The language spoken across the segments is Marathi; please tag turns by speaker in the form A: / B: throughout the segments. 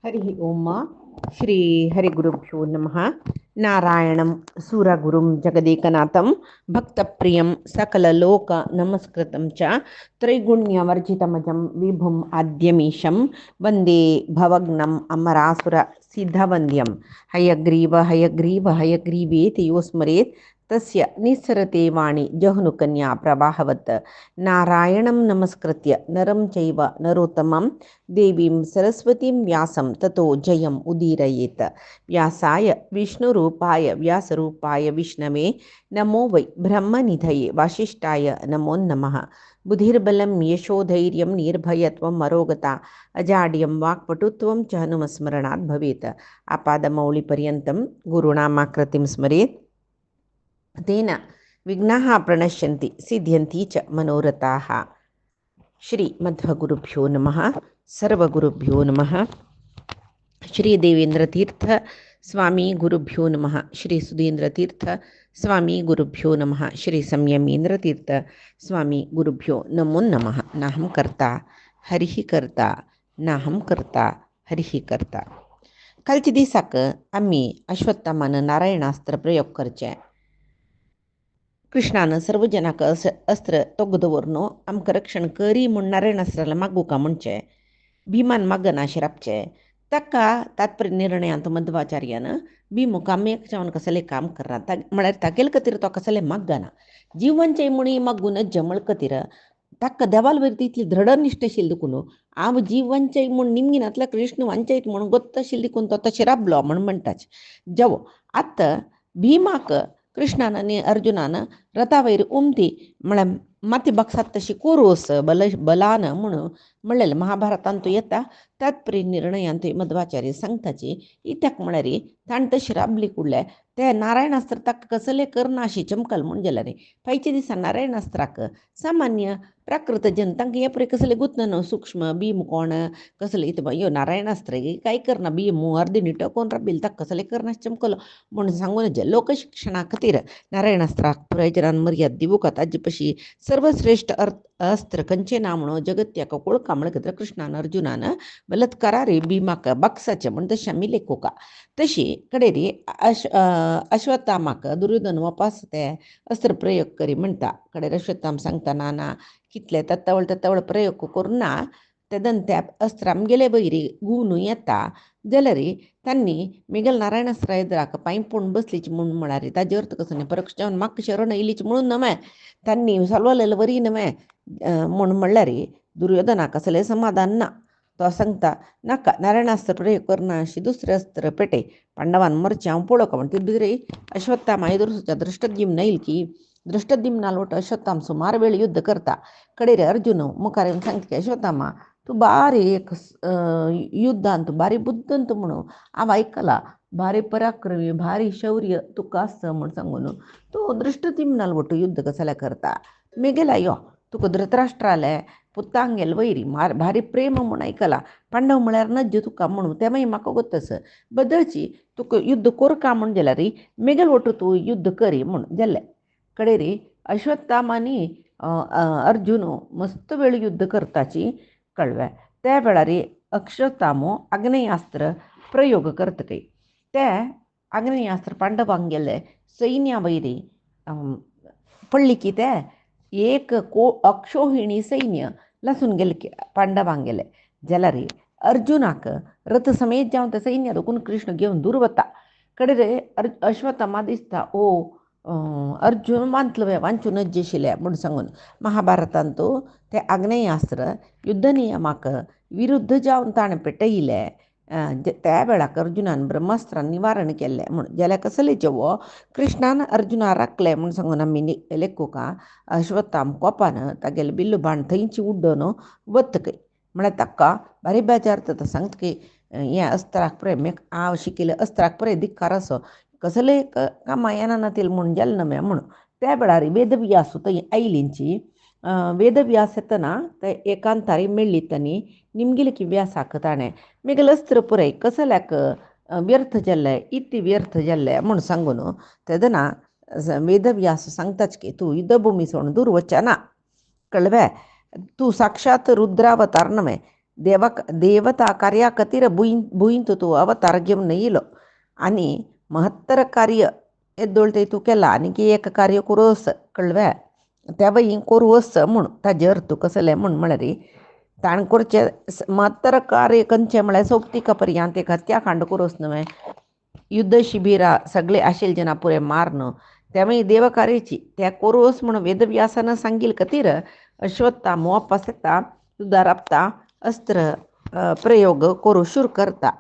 A: हरि ओम श्री हरिगुरुभ्यो नमः। नारायणं सूरगुरुं जगदेकनाथं भक्तप्रियं सकललोक नमस्कृतं च त्रैगुण्यवर्जितमजं विभुम् आद्यमीशं वन्दे भवग्नम् अमरासुर सिद्धवन्द्यं हयग्रीव हयग्रीव हयग्रीवेति यो स्मरेत् तस्य निस्सरते वाणी जह्नुकन्या प्रवाहवत्। नारायणं नमस्कृत्य नरं चैव नरोत्तमं देवीं सरस्वतीं व्यासं ततो जयम् उदीरयेत्। व्यासाय विष्णुरूपाय व्यासरूपाय विष्णवे नमो वै ब्रह्मनिधये वासिष्ठाय नमो नमः। बुद्धिर्बलं यशोधैर्यं निर्भयत्वम् अरोगता अजाड्यं वाक्पटुत्वं च हनुमस्मरणात् भवेत्। आपादमौलिपर्यन्तं गुरूणामाकृतिं स्मरेत् तेन विघ्नाः प्रणश्यन्ति सिद्ध्यन्ति च मनोरथाः। श्रीमध्वगुरुभ्यो नमः। सर्वगुरुभ्यो नमः। श्री देवेंद्रतीर्थ स्वामी गुरुभ्यो नमः। श्री सुधींद्रतीर्थ स्वामी गुरुभ्यो नमः। श्री संयमेंद्रतीर्थ स्वामी गुरुभ्यो नमो नमः। नाहं कर्ता हरिः कर्ता नाहं कर्ता हरिः कर्ता. कालच्या दिसाक आम्ही अश्वत्थामानं नारायणास्त्र प्रयोग करचे. कृष्णानं सर्व जनाक अस्त्र तोगदवरनो आमकां रक्षण करी म्हूण नारायणास्त्राला मागूका म्हणचे. भीमान मागना शिरापचे ताका तात्पर्य निर्णयांत मध्वाचार्यानं भीमुख आमी जावन कसले काम करना म्हळ्यार तागेले खातीर तो कसले मागना जीवनचे मुणी मागूनच जमळ खातीर ताका देवाल वयर तितली दृढनिश्ठ आशिल्ली देखून हांव जीवनचे म्हूण निमगिनांतल्या कृष्ण वांचयत म्हूण गोत्त आशिल्ली देखून तो तशें राबलो म्हूण म्हणटाच. जावो आतां भीमाक कृष्णान आनी अर्जुनान रथा वयर उमती म्हळ्यार माती बक्षात तशी कोरोस बलान म्हणून म्हणलेलें महाभारतांत येता. तात्पर्य निर्णयांत मध्वाचार्य सांगताची इत्याक म्हळ्यार ताणें तशी राबली कुडले ते नारायणास्त्र ताका कसले करना अशी चमकल म्हूण जाल्यार फायच्या दिसा नारायणास्त्राक सामान्य प्राकृत जन तांकां हे पळय कसले गुत्न न्हू सूक्ष्म भीम कोण कसले इतलो ह्यो नारायणास्त्र कांय करना भीम अर्द निटो कोण राबिल ताका कसले करना चमकलो म्हणून सांगून लोकशिक्षणा खातीर नारायणास्त्राक प्रयोजनान मर्याद दिवूं ताजे पशी सर्वश्रेष्ठ अस्त्र खंयचें ना म्हणून जगत्याक कोळका म्हळ्यार खातीर कृष्णान अर्जुनान बलात्कारारी भीमाक बक्षाचें म्हण तशें आमी लेखोका. तशी कडेरी अश्वत्थामाक दुर्योधन वापस ते अस्त्र प्रयोग करी म्हणटा. कडेर अश्वत्थाम सांगता ना कितले तत्वळ प्रयोग करुना तेदन त्या अस्त्र आमगेले वयरी गुवन येता जाल्यार तांणी मेगल नारायणास्त्रा एदराक पांय पडून बसलीच म्हणून म्हळ्यार ताजे अर्थ कसो न्ही परीक्षा जावन म्हाका शरण येयलीच म्हणून न्हय तांणी सालवलेलें वरी न्हय म्हूण म्हणल्यार दुर्योधनाक कसलें समाधान ना. तो सांगता नाका नारायणास्त्र प्रयोग करना अशें दुसरें अस्त्र पेटय पांडवान मरचें हांव पळोवका म्हण ती दुसरी अश्वत्थामा एदुरसूच्या दृष्टद्युम्न येयल की दृष्टद्युम्ना लोट अश्वत्थाम सुमार वेळ युद्ध करता. कडेर अर्जुन मुखार येवन सांगता की अश्वत्थामा तूं बारी एक युद्धांत बारी बुद्धंत म्हणून हांव आयकलां भारी पराक्रमी भारी शौर्य तुका आसता म्हूण सांगून तूं दृष्टद्युम्ना लोट युद्ध कसले करता. मेगेला यो तुका धृतराष्ट्राले पुत्तांगेल वैरी भारी प्रेम म्हूण आयकलां पांडव म्हळ्यार नज्ज तुका म्हणून ते मागीर म्हाका गोतस बदलची तुका युद्ध कोरका म्हूण जाल्यार मेगेल वटू तूं युद्ध करी म्हूण जाल्लें. कडेरी अश्वत्थामानी अर्जुन मस्त वेळ युद्ध करताची कळवे. त्या वेळार अश्वत्थामो आग्नेयास्त्र प्रयोग करतकय ते आग्नेयास्त्र पांडवांक गेले सैन्या वयरी पडली की ते एक अक्षोहिणी सैन्य लसून गेले पांडवांक गेले जाल्यार अर्जुनाक रथ समेत जावन ते सैन्य रोखून कृष्ण घेवन दूर वता. कडेर अश्वत्थामा दिसता ओ अर्जुन वांचून नज्ज आशिल्ले म्हूण सांगून महाभारतांत ते आग्नेयास्त्र युद्ध नियमाक विरुद्ध जावन ताणें पेटयले. त्या वेळाक अर्जुनान ब्रह्मास्त्रान निवारण केल्लें म्हूण जाल्यार कसले जेवो कृष्णान अर्जुना राखले म्हूण सांगून आमी लेखोका. अश्वत्थाम कोपान तागेले बिल्लू बाण थंयची उड्डोन वतकय म्हळ्यार ताका बारी बेजार जाता सांगता की हें अस्त्राक पळय हांव शिकिल्लें अस्त्राक पळय धिक्कार असो कसले कामां येना नातील म्हूण जालें न्हय म्हणून त्या वेळार वेदव्यास थंय आयलींची वेदव्यास येतना ते एकांतारी मेळ्ळी तांणी निमगेले की व्यासाक ताणें मेगेल अस्त्र पुरय कसल्याक व्यर्थ जाल्ले इति व्यर्थ जाल्ले म्हूण सांगून तेदना वेदव्यास सांगताच की तूं युद्धभुमी सोडून दूर वचना कळवे तूं साक्षात रुद्रावतार न्हय देवता कार्या खातीर भुंयत तूं अवतार घेवन येयलो आनी महत्तर कार्य येद्दोळ तूं केलां आनी एक कार्य करूस कळ्ळें त्या वय करूस म्हूण ताजे अर्थ कसले म्हूण म्हळ्यार ताणें करचें महत्तर कार्य खंयचें म्हळ्यार सोबतीका पर्यंत एक हत्याकांड करूस न्हय युद्ध शिबिरा सगळे आशिल्ले जेन्ना पुरे मारन त्यावेळी देवकार्याची त्या करूस म्हणून वेदव्यासान सांगिल्ले खातीर अश्वत्थामा वापस येता सुदार आपता अस्त्र प्रयोग करू शुरू करता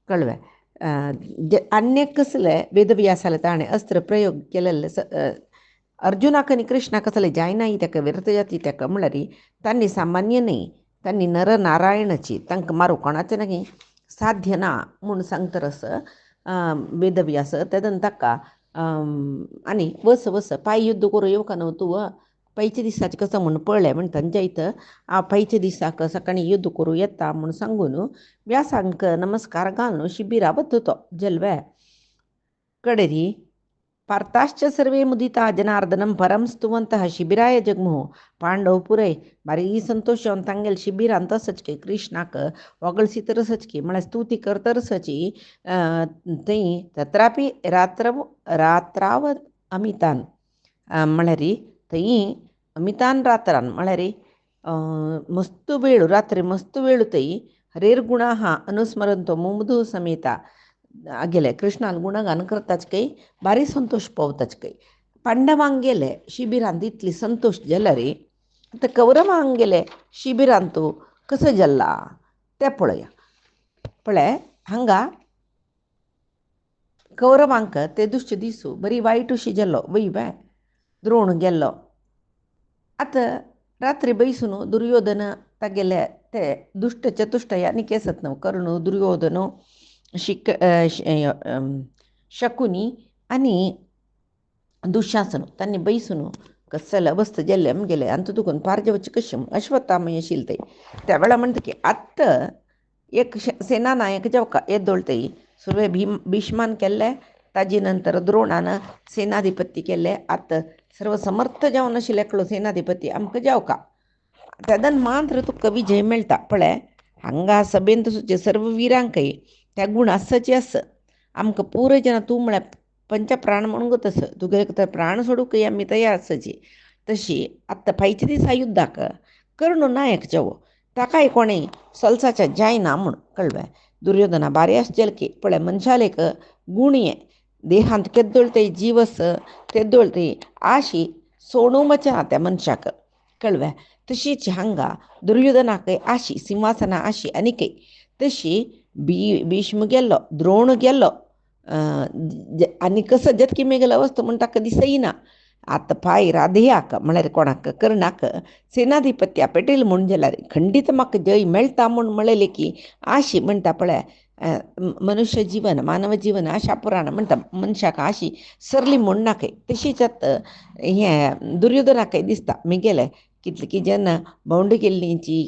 A: कळ्ळें अन्य कसले वेदव्यासाले ताणें अस्त्र प्रयोग केलेले अर्जुनाक आनी कृष्णाक कसले जायनाय ताका विरत जाती ताका म्हळ्यार तांणी सामान्य न्ही तांणी नरनारायणाची तांकां मारूं कोणाचें न्ही साध्य ना म्हूण सांगतरस वेदव्यास तेदन ताका आनी वस पांय युद्ध करूं येवका न्हू तूं पैचे दिसाचें कसं म्हूण पळय म्हण तांच्या इथं पैचे दिसाक सकाळीं युद्ध करूं येता म्हूण सांगून व्यासांक नमस्कार घालून शिबिरा बद्द तो जल्वे कडेरी पार्थाश्च सर्वे मुदिता जनार्दनम परम स्तुवंतः शिबिराय जगमुः पांडव पुरय बारी संतोष तांगेल शिबिरान तसच की कृष्णाक वगळसी तरसच की म्हळ्यार स्तुती करतरसची थंय तत्रापि रात्राव अमितान म्हळ्यार थंय अमितान रात्रान म्हळ्यार मस्त वेळ रात्री मस्त वेळ थंय हरेर गुणा हा अनुस्मरंतो मुमुदू समेता आगेले कृष्णान गुणगान करताच काही बारी संतोष पावताच काही पांडवांक गेले शिबिरांत इतली संतोष जाल्या रे आता कौरवांक गेले शिबिरांत कसं जल्ला ते पळय हांगा कौरवांक ते दुश्य दिसू बरी वायट अशी जाल्लो वय द्रोण गेल्लो आतां रात्री बैसून दुर्योधन तागेले ते दुश्ट चतुश्टय आनी केसत न्हू कर्ण दुर्योधन शकुनी आनी दुशासन तांणी बैसून कसले अवस्था जाल्ले गेले अंत दुखून पार्जवच कश्यम अश्वत्थामा आशिल्ले त्या वेळा म्हणटा की आत्त एक सेनानायक जावका येद्दोळतय सुरवे भीष्मान केल्ले ताजे नंतर द्रोणान सेनाधिपती केल्ले आतां सर्वसमर्थ जावन आशिल्लो एकलो सेनाधिपती आमकां जावका तेदन मात्र तुका विजय मेळटा पळय हांगा सभेन तुजे सर्व विरांकय त्या गुण आसचे आस आमकां पुरो जेन्ना तूं म्हळ्यार पंच प्राण म्हणून गो तस तुगे तर प्राण सोडूंकय आमी तयार आसची तशी आत्तां फायच्या दिसा युद्धाक कर्ण नायक जावो ताकाय कोणें सलसाच्या जायना म्हूण कळ्ळें दुर्योधना बारी आसचेल की पळय मनशालेक गुण ये देहांत केद्दोळतय जीवस तेद्दोळतय आशी सोडूं वचना त्या मनशाक कळ्ळें तशीच हांगा दुर्योधनाकय आशी सिंहासना आशी आनीकय तशी भीष्म गेल्लो द्रोण गेल्लो आनी कसो जतकी मेगल अवस्था म्हण ताका दिसयना आतां पाय राधयाक म्हळ्यार कोणाक कर्णाक सेनाधिपत्या पेटयल म्हूण जाल्यार खंडीत म्हाका जय मेळटा म्हूण म्हळेले की आशी म्हणटा पळय मनुष्य जीवन मानव जीवन आशा पुराण म्हणटा मनशाक आशी सरली म्हूण नाकय तशीच हें दुर्योधनाकय दिसता मेगेले कितले की जेन्ना भोंवडी गेल्लींची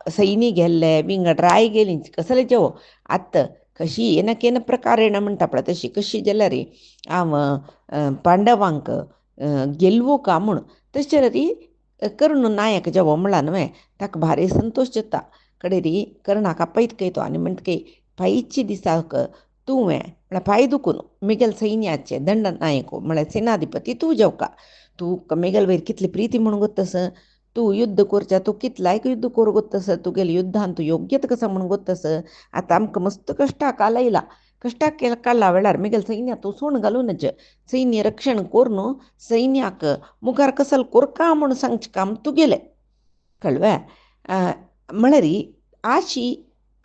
A: सैनी गेल्ले विंगड राय गेलींची कसले जेवो आत्तां कशी येनकेन प्रकारेण म्हणटा पळय तशी कशी जाल्यार हांव पांडवांक गेलवो का म्हूण तशें री कर्ण नायक जेवो म्हणला न्हय ताका भारी संतोश जाता कडेरी कर्णाक आपयत कय तो आनी म्हणटा की पांयची दिसाक तुवें म्हळ्यार पांय दुखून मेगेल सैन्याचे दंड नायक म्हळ्यार सेनाधिपती तूं जेवका तूं मेगेल वयर कितली प्रिती म्हणून गोतस तूं युद्ध करच्या तूं कितलायक युद्ध करूं गोतस तुगेले युद्धांत तूं योग्यत कसा म्हणून गोतस आतां आमकां मस्त कश्टाक आलयला कश्टाक काडला वेळार मेगेल सैन्या तूं सोण घालूनच सैन्य रक्षण करून सैन्याक मुखार कसल कोरका म्हूण सांगचें काम तुगेलें कळ्ळें म्हळ्यार आशी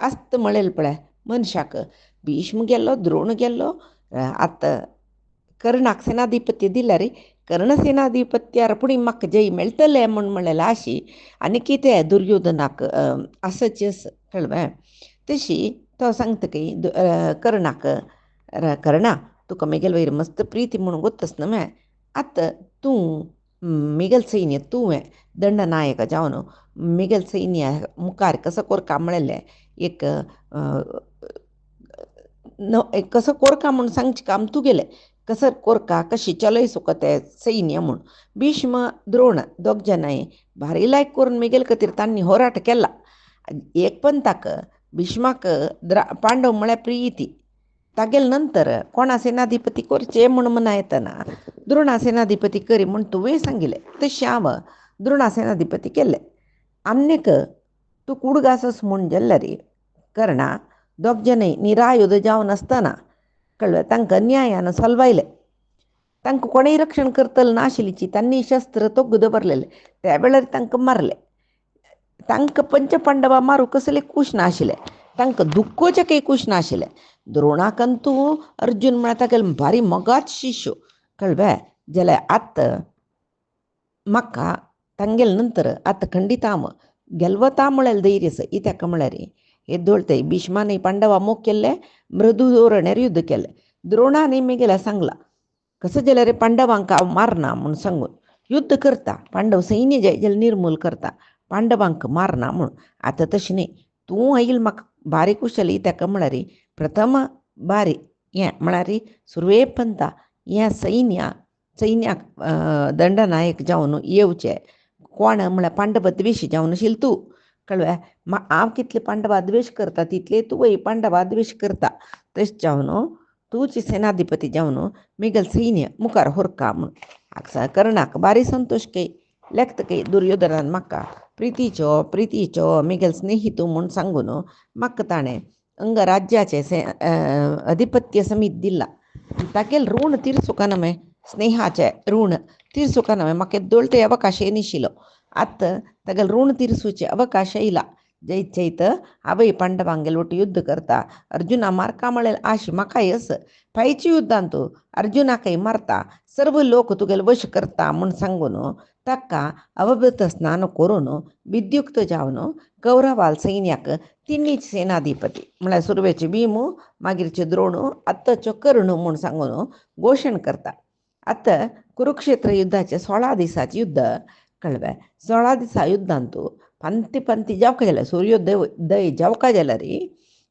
A: आस्त म्हळेल पळय मनशाक भीष्म गेल्लो द्रोण गेल्लो आतां कर्णाक सेनाधिपती दिल्यार कर्ण सेनाधिपत्यार पुणी म्हाका जय मेळटलें म्हूण म्हळेलें आशी आनी कितें दुर्योधनाक आसची आस कळ्ळें तशी तो सांगता की कर्णाक कर्णा तुका मेगेल वयर मस्त प्रिती म्हणून गोतस न्हय आतां तूं मेगेल सैन्य तुवें दंड नायक जावन मेगेल सैन्या मुखार कसो कोरका म्हळेलें एक कसो कोरका म्हूण सांगचें काम तुगेलें कसर कोरका कशी चलय तें सैन्य म्हूण भीष्म द्रोण दोग जाणांय भारी लायक करून मेगेल खातीर तांणी होराट केला एक पण ताक भीष्माक पांडव म्हळ्यार प्रियती तागेल नंतर कोणा सेनाधिपती करचे म्हणा येतना द्रोणा सेनाधिपती करी म्हण तुवें सांगिल्लें तशें हांव द्रोणा सेनाधिपती केल्लें. आन्नेक तूं कुडगासस म्हूण गेल्ले रे कर्णा दोग जनय निरायुध जावन आसतना कळ्ळें तांकां न्यायान सोलवायलें. तांकां कोणेय रक्षण करतले नाशिल्लीची तांणी शस्त्र तोग्ग दवरलेले त्या वेळार तांकां मारले. तांकां पंचपांडवां मारूं कसलें कूश नाशिल्लें, तांकां दुख्खोवचें काही कूश नाशिल्लें. द्रोणाकंतू अर्जून म्हळ्यार तागेलो भारी मोगाच शिश्य कळ्ळें. जाल्यार आतां म्हाका तांगेले नंतर आतां खंडीत हांव गेलवता म्हळ्यार धैर्य इत्याक म्हळ्यार येद्दोळते भीष्मानय पांडवां मोग केल्ले, मृदू धोरण्यार युध्द केलें. द्रोणानय मेगेल्या सांगलां कसं जाल्यार पांडवांक हांव मारना म्हूण सांगून युध्द करता, पांडव सैन्य जाल्यार निर्मूल करता, पांडवांक मारना म्हूण. आतां तशें न्ही, तूं आयिल्लो म्हाका भारी कुशल ताका म्हळ्यार प्रथम भारी हें म्हळ्यार सुरवे पंथा हें सैन्याक दंडनायक जावन येवचें. कोण म्हळ्यार पांडव द्वेश जावन आशिल्लो तूं कळ्ळें. हांव कितले पांडवां द्वेश करता तितले तुवंय पांडवां द्वेश करता. तशें जावन तूंच सेनाधिपती जावन मेगेल सैन्य मुखार व्हरका म्हूण. कर्णाक भारी संतोश कय लेखतकय दुर्योधनान म्हाका प्रितीचो मेगेल स्नेहितू म्हूण सांगून म्हाका ताणें अंगराज्याचें अधिपत्य समीत दिला. तागेल ऋण तिरसुकान हांवें स्नेहाचें ऋण तिरसुकान हांवें म्हाका येद्दोळते अवकाश येनाशिल्लो. आतां तागेल ऋण तिरसूचें अवकाश येयला. जैत हांवय पांडवांगेल वट युध्द करता. अर्जुना मारका म्हळ्यार आश म्हाकाय आस. फायच्या युध्दांत अर्जुनाकय मारता, सर्व लोक तुगेले वश करता म्हूण सांगून ताका अवभृत स्नान करून विद्युक्त जावन कौरवाल सैन्याक तिन्नीच सेनाधिपती म्हळ्यार सुरवेचे भीम, मागीरचे द्रोण, आत्ताचो कर्ण म्हूण सांगून घोशण करता. आतां कुरुक्षेत्र युद्धाचें 16 दिसाचें युध्द कळ्ळें. 16 दिसा युध्दांत पंती जावका जाल्यार सूर्योदय जावका जाल्यार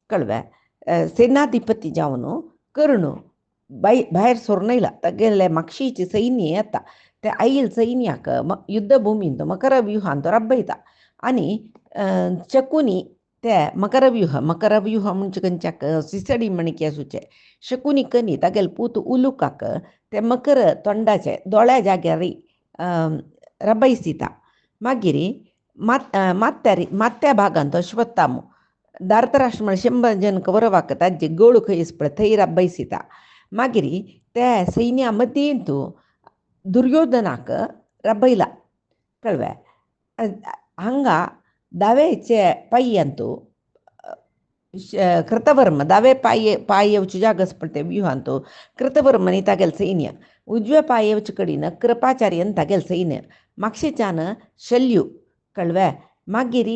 A: कळ्ळें सेनाधिपती जावन कर्ण भायर सरून येयला. तागेले मागशीचें सैन्य येता त्या आयिल्ल्या सैन्याक युद्धभुमींत मकरव्यूहांत राबयता. आनी शकुनी ते मकरव्यूह म्हणजे खंयच्याक सिसडी मणिके आसूचे शकुनी कनी तागेले पूत उलुकाक ते मकर तोंडाचे दोळ्या जाग्यार राबयसिता. मागीर मात्या भागांत अश्वत्थाम धारतराष्ट्र म्हळ्यार 100 जन कौरवाक तांचे गोळ खंय आसा पळय थंय राबयसिता. मागीर त्या सैन्या मदींत दुर्योधनाक राबयला कळ्ळें. हांगा दावेचे पाययांत कृतवर्म दावे पांय येवचे जाग आसा पळय ते व्यूहांत कृतवर्मनी तागेलें सैन्य, उजव्या पांय येवचे कडेन कृपाचार्यन तागेलें सैन्य, मागशेच्यान शल्यू कळ्ळें. मागीर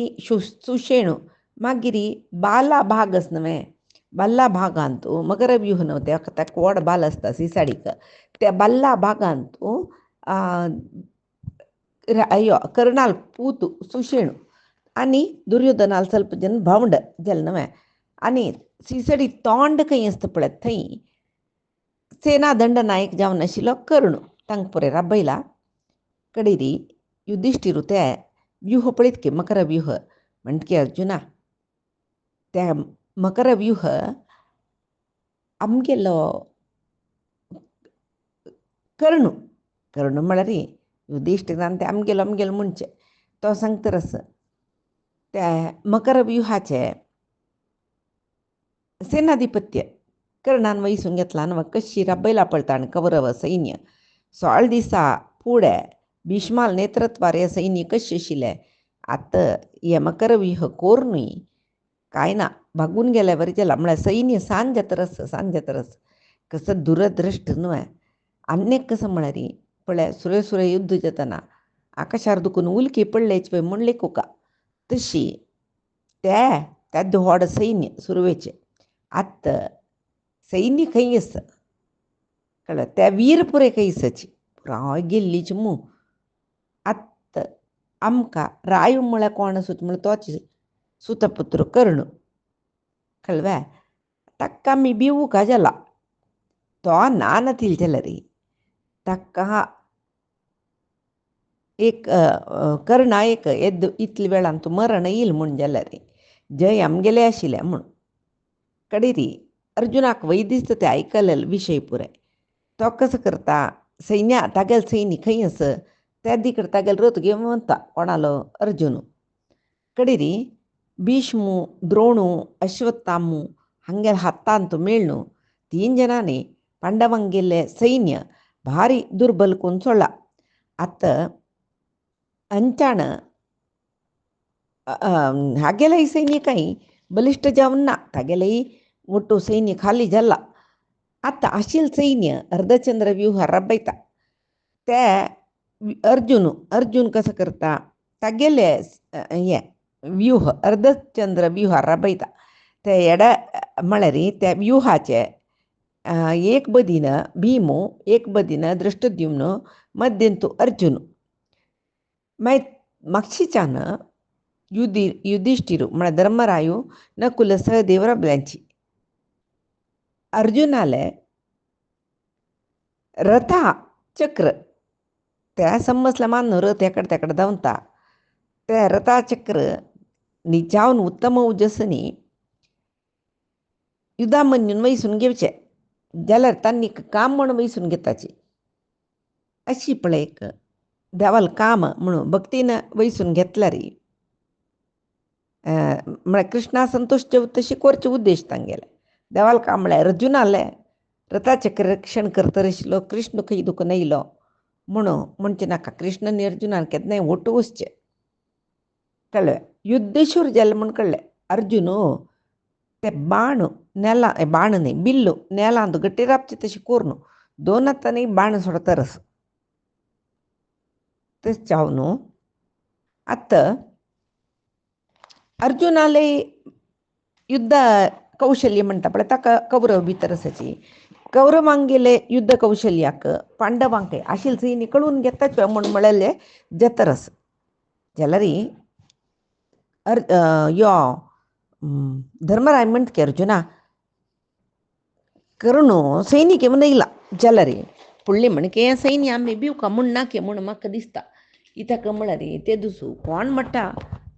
A: सुशेणू, मागीर बाला भाग आसा न्हय, बाल्ला भागांत मकरव्यूह न्हय ताका व्हड बाल आसता सिसाडीक, त्या बाल्ला भागांत कर्णाल पूत सुशेणू आनी दुर्योधनाल ಸ್ವಲ್ಪ जन भावंड जालें न्हय. आनी सिसडी तोंड खंय आसता पळय थंय सेना दंडनायक जावन आशिल्लो कर्ण तांकां पळय राबयला. कडेरी युधिश्ठीर ते व्यूह पळयत की मकरव्यूह म्हणटकी अर्जुना त्या मकरव्यूह आमगेलो कर्ण म्हळ्यार युधिश्ठिरान ते आमगेलो म्हणचे तो सांगता रस त्या मकरव्यूहाचे सेनाधिपत्य कर्णान वयसून घेतला न्हय. कशी राबयला पळय ताणें कौरव सैन्य 16 दिसा फुडें भीष्माल नेतृत्वार हें सैन्य कशें आशिल्लें. आतां हें मकरव्यूह कोरूनय कांय ना, भागून गेल्या बरें जालां म्हळ्यार सैन्य सांज तरस कसं दुरदृश्ट न्हय. आनीक कसं म्हळ्यार पळय सुरे युध्द जातना आकाशार दुखून उल्की पडलेच पळय म्हणले कुका तशी त्या व्हड सैन्य सुरवेचें. आतां सैन्य खंय आसा कळ्ळें, त्या वीर पुरे खंय आसाची पुराय गेल्लीच मू. आतां आमकां राय म्हळ्यार कोण आसूत म्हळ्यार तोच सुतपुत्र कर्ण कळ्ळें. ताका आमी भिवूका जाला, तो ना नातिल जाल्यार ताका एक कर्णा एक इतले वेळान तूं मरण येईल म्हूण जाल्यार जय आमगेले आशिल्लें म्हूण. कडेरी अर्जुनाक वय दिसता तें आयकलें विशय पुराय. तो कसो करता, सैन्य तागेल सैन्य खंय आस त्या दिकड तागेल रथ घेवन वता. कोणालो अर्जुन. कडेरी ಭೀಷ್ಮು ದ್ರೋಣು ಅಶ್ವತ್ಥಾಮು ಹಾಗೆಲ್ಲ ಹತ್ತಂತೂ ಮೇಳ್ನು 3 ಜನಾನೇ ಪಾಂಡವಂಗೆಲ್ಲೆ ಸೈನ್ಯ ಭಾರಿ ದುರ್ಬಲ್ಕೊಂಡ್ ಸೊಳ್ಳ ಅತ್ತ अंचाण हागेलाय सैन्य काही बलिष्ठ जावन ना. तागेलाय मोठो सैन्य खाली जल्ला. आत्ता आशिल सैन्य अर्धचंद्र व्यूह रबयता. ते अर्जुन कसं करता, तागेले हे व्यूह अर्धचंद्र व्यूह रबयता. ते एड म्हळ्यार त्या व्यूहाचे एक बदीन भीमो, एक बदीन दृष्टद्युम्न, मध्यंतू अर्जुन. मागीर मागशीच्यान युधिष्ठिर म्हळ्यार धर्मरायू, नकुल, सहदेव रबल्यांची. अर्जुनाले रथा चक्र त्या समजला मान रथ एकडे तेकडे धांवता. त्या रथा चक्र जावन उत्तम उजसनी युद्धामन्यून वयसून घेवचे जाल्यार तांणी काम म्हण वयसून घेताची. अशी पळय देवाल काम म्हणून भक्तीन वयसून घेतल्यार म्हळ्यार कृष्णा संतोष तशी करचे उद्देश तांगेले. देवाल काम म्हळ्यार अर्जुनाले रथाचक्र रक्षण करता आशिल्लो कृष्ण खंय दुखून येयलो म्हणून म्हणचे नाका. कृष्णान अर्जुनान केन्नाय ओटू वचचे कळ्ळें. युद्धेश्वर जालें म्हण कळ्ळें. अर्जुन ते बाण नेला, बाण न्ही बिल्लू नेलांत गट्टी रापचे तशी कोरून 2 हातांनी बाण सोडता रस तेच चाव न्हू. आत्ता अर्जुनाले युद्ध कौशल्य म्हणटा पळय ताका कौरव भितर आसाची. कौरवांगेले युद्ध कौशल्याक पांडवांक आशिल सैन्य कळून घेताच म्हण म्हळेले जतरस जाल्यार यो धर्मराय म्हणटा की अर्जुना करून सैनिक म्हणून येयला जाल्यार फुडलें म्हणके सैन्य आमी भिवका म्हूण नाके म्हूण म्हाका दिसता. कित्याक म्हळ्यार ते दुसू कोण म्हणटा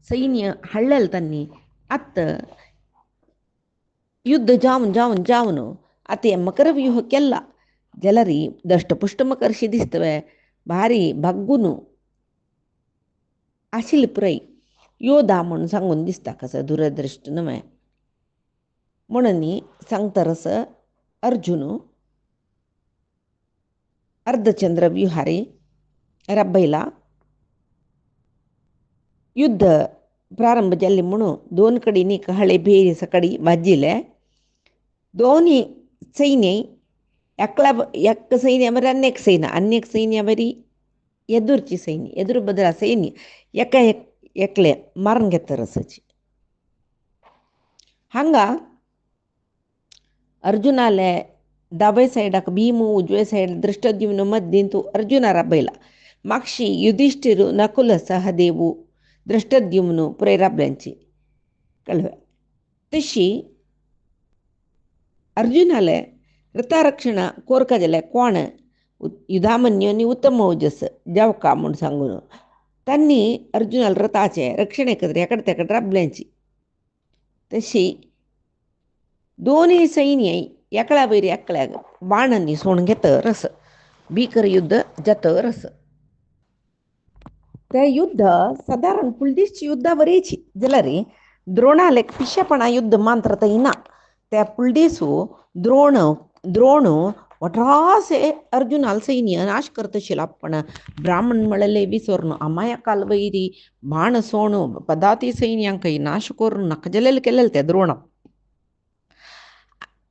A: सैन्य हाडलेलें तांणी. आत्ता युद्ध जावन जावन जावन आतां हें मकर व्यूह केला जाल्यार दष्टपुष्ट मकरशी दिसतवे भारी भाग्गून आशिल्ले पुराय योधा म्हणून सांगून दिसता. कसं दूरदृश्ट न्हय म्हणून सांगता रस अर्जुन अर्धचंद्र व्यूहारी रबयला. युद्ध प्रारंभ जाल्लें म्हणून 2 कडेनी हळे भेरी सकडी वाजिल्ले. दोन्ही सैन्य एक सैन्य बरी अन्य सैन्य बरी ಎದುರ್ಚಿ ಸೈನ್ಯ ಎದುರು ಬದಲ ಸೈನ್ಯ एकले मारून घेता रसाची. हांगा अर्जुनाले दावे सायडाक भीम, उजवे सायड दृष्टद्युम्न, मध्यंतू अर्जुना राबयला. मागशी युधिष्ठिर, नकुल, सहदेव, दृष्टद्युम्न पुराय राबल्यांची कळवे. तशी अर्जुनाले रथारक्षण कोरका जाल्यार कोण युधामन्यू आनी उत्तम ओजस जावका म्हूण सांगून तांणी अर्जुनाल रथाचे रक्षणे खातीर एकडे तेकडे राबल्यांची. तशी दोनूय सैन्य एकल्या वयर एकल्याक बाणांनी सोडून घेता रस. भीकर युद्ध जाता रस. ते युद्ध सादारण पुलदीसची युद्धां बरेची जाल्यार द्रोणाले पिशेपणा युद्ध मात्र थंय ना. त्या पुलदीसू द्रोण वट्रासे अर्जुनाल सैन्य नाश करता आशिल्लो. पण ब्राह्मण म्हळेले विसरून अमाया काल वैरी बाण सोण पदाती सैन्यांकय नाश करून नाका जालेले केलेले ते द्रोण.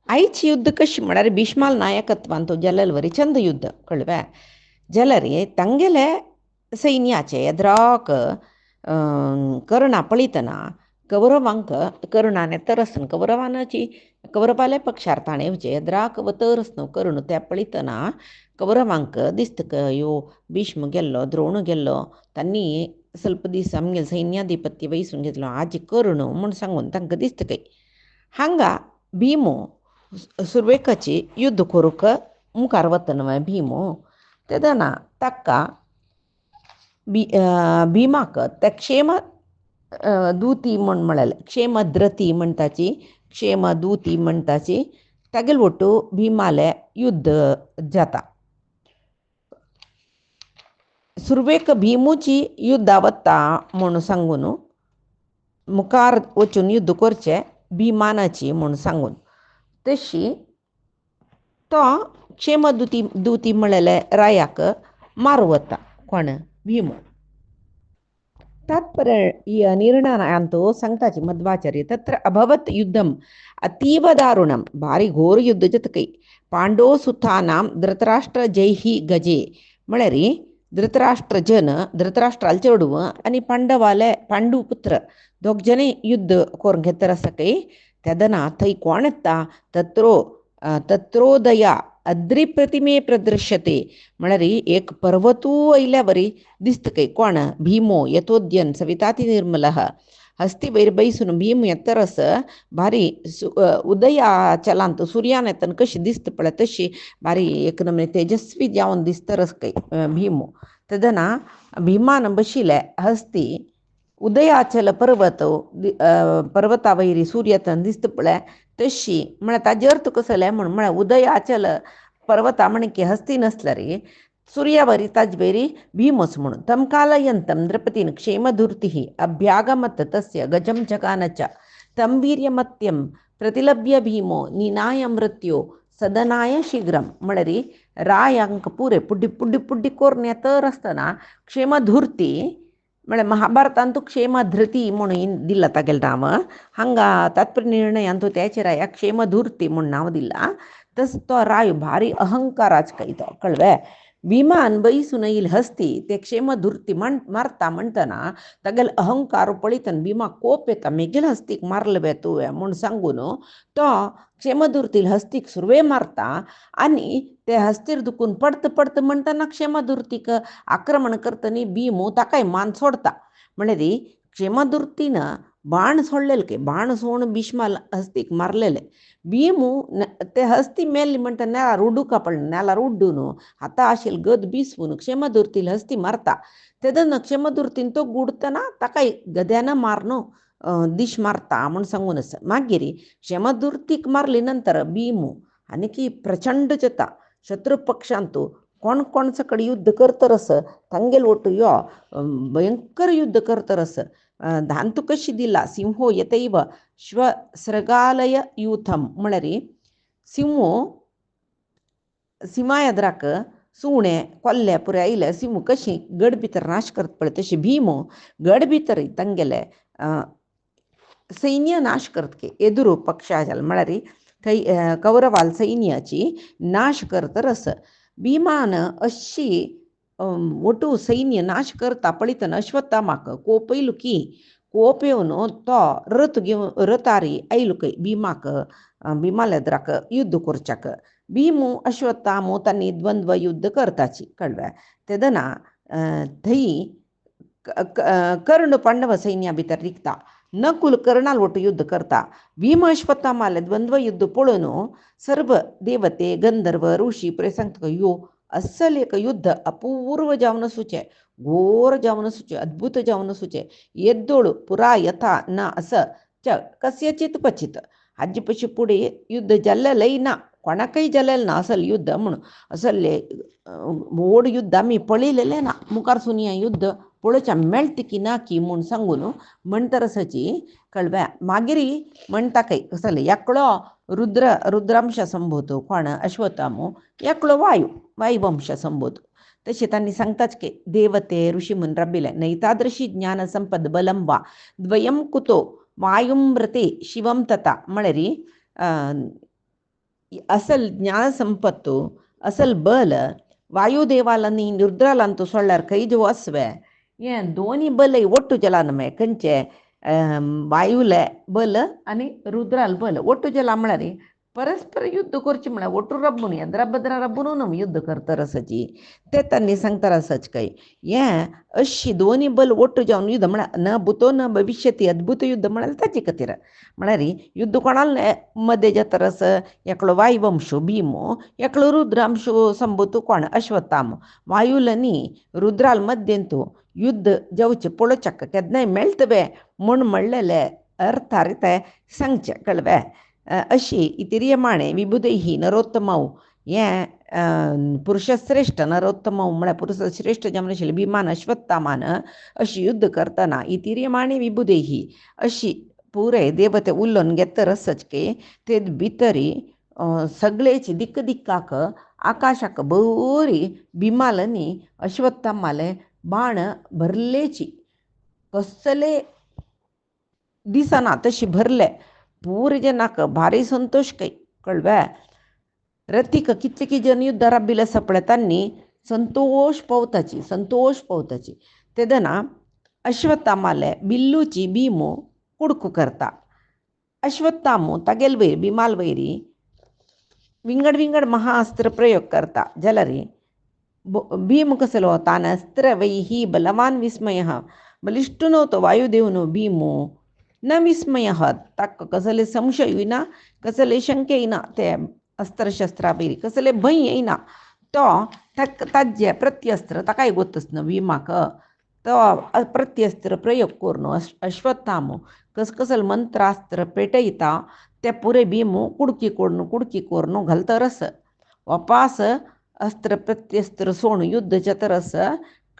A: आयची युद्ध कशी म्हळ्यार भीष्माल नायकत्वान तो जालेले वरी चंद युद्ध कळवे. जाल्यार तांगेले सैन्याचे एद्राक कर्णा पळयतना कौरवांक कर्णाने तरसन कौरवाले पक्षार ताणें वचे एद्राक तरसन कर्ण त्या पळयतना कौरवांक दिसता यो भीष्म गेल्लो, द्रोण गेल्लो, तांणी ಸ್ವಲ್ಪ दीस आमगेले सैन्याधिपत्य वयसून घेतलो, आजी कर्ण म्हूण सांगून तांकां दिसता काय. हांगा भीमो सुरवेकाची युद्ध करूंक मुखार वता न्हय भीमो. तेदना ताका भीमाक ते क्षेम दूती म्हण म्हळेले क्षेमद्रती म्हणटाची क्षेमदूती म्हणटाची तागेल ಒಟ್ಟು भीमाले युद्ध जाता. सुरवेक भीमूची युद्धा वत्ता म्हूण सांगून मुखार वचून युद्ध करचें भिमानाची म्हूण सांगून तशी तो दूती म्हळेले रायाक मारूं वता. कोण? भीम. तात्पर्य निर्णयान्तु सांगताची मध्वाचार्य तत्र अभवत् युद्धम् अतीव दारुणं भारी घोर युद्ध जतकೈ पांडवसुतानां धृतराष्ट्र जैहि गजे म्हळ्यारी धृतराष्ट्रजन धृतराष्ट्राल चेडूव आनी पांडवाले पांडुपुत्र दोग जने युद्ध करून घेतर सकೈ तेदना थंय कोण येता तत्रोदया अद्री प्रतिमे प्रदर्शते म्हळ्यार एक पर्वतू आयल्या बरी दिसतकै. कोण? भीमो यथोद्यन सविताती निर्मलः हस्ती वयर बैसून भीम येतरस भारी उदयाचलांत सुर्यान येतन कशी दिसता पळय तशी भारी एक नमने तेजस्वी जावन दिसतरस कै भीमो. तेदना भीमान बशिले हस्ती उदयाचल पर्वता वयरी सूर्य येतन दिसता पळय तशी म्हळ्यार ताजे अर्थ कसो जालें म्हळ्यार उदयाचल पर्वता म्हणके हस्ती नसल्या रे सूर्यावरी ताजवेरी भीमस म्हणून तम कालयंतम द्रौपदीन क्षेमधूर्ति अभ्यागमत तस्य गजम जगानच तम वीर्यमत्यम प्रतिलभ्य भीमो निनाय मृत्यो सदनाय शीघ्रम म्हळ्यारी रायांक पुरे पुड्डी पुड्डी पुड्डी कोरून येतर आसतना क्षेमधूर्ती म्हळ्यार महाभारतांतू क्षेमधृती म्हणून दिला तागेले नांव. हांगा तात्पर्य निर्णयांतू त्याचे रायाक क्षेमधूर्ती म्हूण नांव दिला. तस तो राय भारी अहंकाराच काही तो कळवे. विमान बैसून येईल हस्ती ते क्षेमधूर्ती मारता म्हणटना तागेल अहंकार पळयतना भीमा कोप येता मेगेल हस्तीक मारले बे तुवें म्हूण सांगून तो क्षेमधूर्तील हस्तीक सुरवे मारता आनी ते हस्तीर दुखून पडत म्हणटना क्षेमधूर्तीक आक्रमण करतना भीमू ताकाय मान सोडता. म्हळ्यार क्षेमधूर्तीन बाण सोडलेले के बाण सोडून भीष्माल हस्तीक मारलेले. भीमू ते हस्ती मेल्ली म्हणटा नेलार उड्डूका पडलें नेलार उड्डून आतां आशिल्ली गद बिसवून क्षेमधूर्तील हस्ती मारता. तेदना क्षेमधूर्तीन तो गुडतना ताकाय गद्यान मारन दिश मारता म्हूण सांगून आसा. मागीर क्षेमधूर्तीक मारली नंतर भीमू आनी प्रचंड जाता शत्रू पक्षांतू कोण कोण सकड युद्ध करतरस तांगेल ಒಟ್ಟು यो भयंकर युद्ध करतरस धांतू कशी दिला सिंहो यतैव श्वसृगालय यूथम म्हळ्यार सिंहो सिमा एद्राक सुणे कोल्ले पुरे आयले सिंह कशी गड भितर नाश करता पळय तशी भीमो गड भितर तांगेले सैन्य नाश करतके एದುರು पक्षाचल म्हळ्यार थंय कौरवाल सैन्याची नाश करतरस. भीमान अशी ಒಟ್ಟು सैन्य नाश करता पळयतना अश्वत्थामाक कोप येयलो की कोप येवन तो रथारी आयलो खंय भीमाल एद्राक युद्ध करच्याक. भीमू अश्वत्थामू तांणी द्वंद्व युद्ध करताची कळ्ळें. तेदना थंय कर्ण पांडव सैन्या भितर रिगता नकुल कर्णाल ಒಟ್ಟು युद्ध करता. भीम अश्वत्थामाले द्वंद्व युद्ध पळोवन सर्व देवते गंधर्व ऋषी पुरे सांगता यो अस्सल एक युद्ध अपूर्व जावन सुचे घोर जावन सुचे अद्भुत जावन सुचे एद्दोळू पुरा यथा न असं च कस्यचित क्वचित हाजे पशी पुढे युद्ध जाल्लेलंय ना कोणाकय जाल्लेलें ना असल युद्ध म्हणून असले व्हड युद्ध आमी पळयलेलें ना मुखार सुनिया युद्ध पळोवच्या मेळटा की ना की म्हूण सांगून म्हणटरसाची कळव्या. मागीर म्हणटा खंय कसले एकलो रुद्रांश संबोधू कोण अश्वत्थामू एकलो वायुवंश संबोधू. तशें तांणी सांगताच की देवते ऋषी म्हूण राबिले नैतादृशी ज्ञान संपद बलम वा द्वयम कुतो वायुमृते शिवम तथा म्हळ्यार असल ज्ञान संपत्तू असल बल वायुदेवालांनी रुद्रालांतू सोडल्यार खंय वसवे हें दोनी बलय ಒಟ್ಟು जलान मे खंयचे वायुले बल आनी रुद्राल बल ಒಟ್ಟು जला म्हळ्यार परस्पर युद्ध करची म्हणा ओटू रब्बून यद्रा बद्रा रब्बून युद्ध करता रसाची ते तन्नी सांगता रसाच काही ये अशी दोन्ही बल ओट्टू जाऊन युद्ध म्हणा न भूतो न भविष्यती अद्भुत युद्ध म्हणाल ताची कतीर म्हणारी युद्ध कोणाला मध्ये जाता रस एकलो वायुवंशो भीमो एकलो रुद्रांशो संभूतो कोण अश्वत्थाम वायुलनी रुद्राल मध्यंतू युद्ध जाऊचे पळोचक्क केदनाय मेळतबे म्हूण म्हणलेले अर्थारित सांगचे कळवे अशी इतिरियमाणे विबुधैही नरोत्तमौ हें पुरुषश्रेष्ठ नरोत्तमौ म्हळ्यार पुरुष श्रेष्ठ जे म्हणशिल्ले भिमान अश्वत्थामान अशी युद्ध करतना इतिरियमाणे विबुधैही अशी पुरे देवते उल्लोन घेतरसच के ते भितरी सगळेची दिक्क दिक्काक आकाशाक बरी भिमालनी अश्वत्थामाले बाण भरलेची कसले दिसना तशी भरले पूर जनाक भारी संतोष काही कळव्या रतीक कितले की जन युद्ध राबिले सपळतांनी संतोष पावताची तेदना अश्वत्थामाले बिल्लूची भीमो कुडकू करता अश्वत्थामो तागेल वैरी भीमाल वैरी विंगड विंगड महाअस्त्र प्रयोग करता जलरी भीम कसलो तान अस्त्र वैही बलवान विस्मय बलिष्ठ नव्हतो वायुदेवनो भीमो न विस्मय ताक कसले संशय येना कसले शंके येना ते अस्त्रशस्त्रा बेरी कसले भंय येना तो ताजे प्रत्यस्त्र ताकाय गोतच न्हू विमाक तो प्रत्यस्त्र प्रयोग करून अश्वत्थामो कसले मंत्रास्त्र पेटयता ते पुरे भीमो कुडकी कोरून घालता रस वापास अस्त्र प्रत्यस्त्र सोण युद्ध जतरस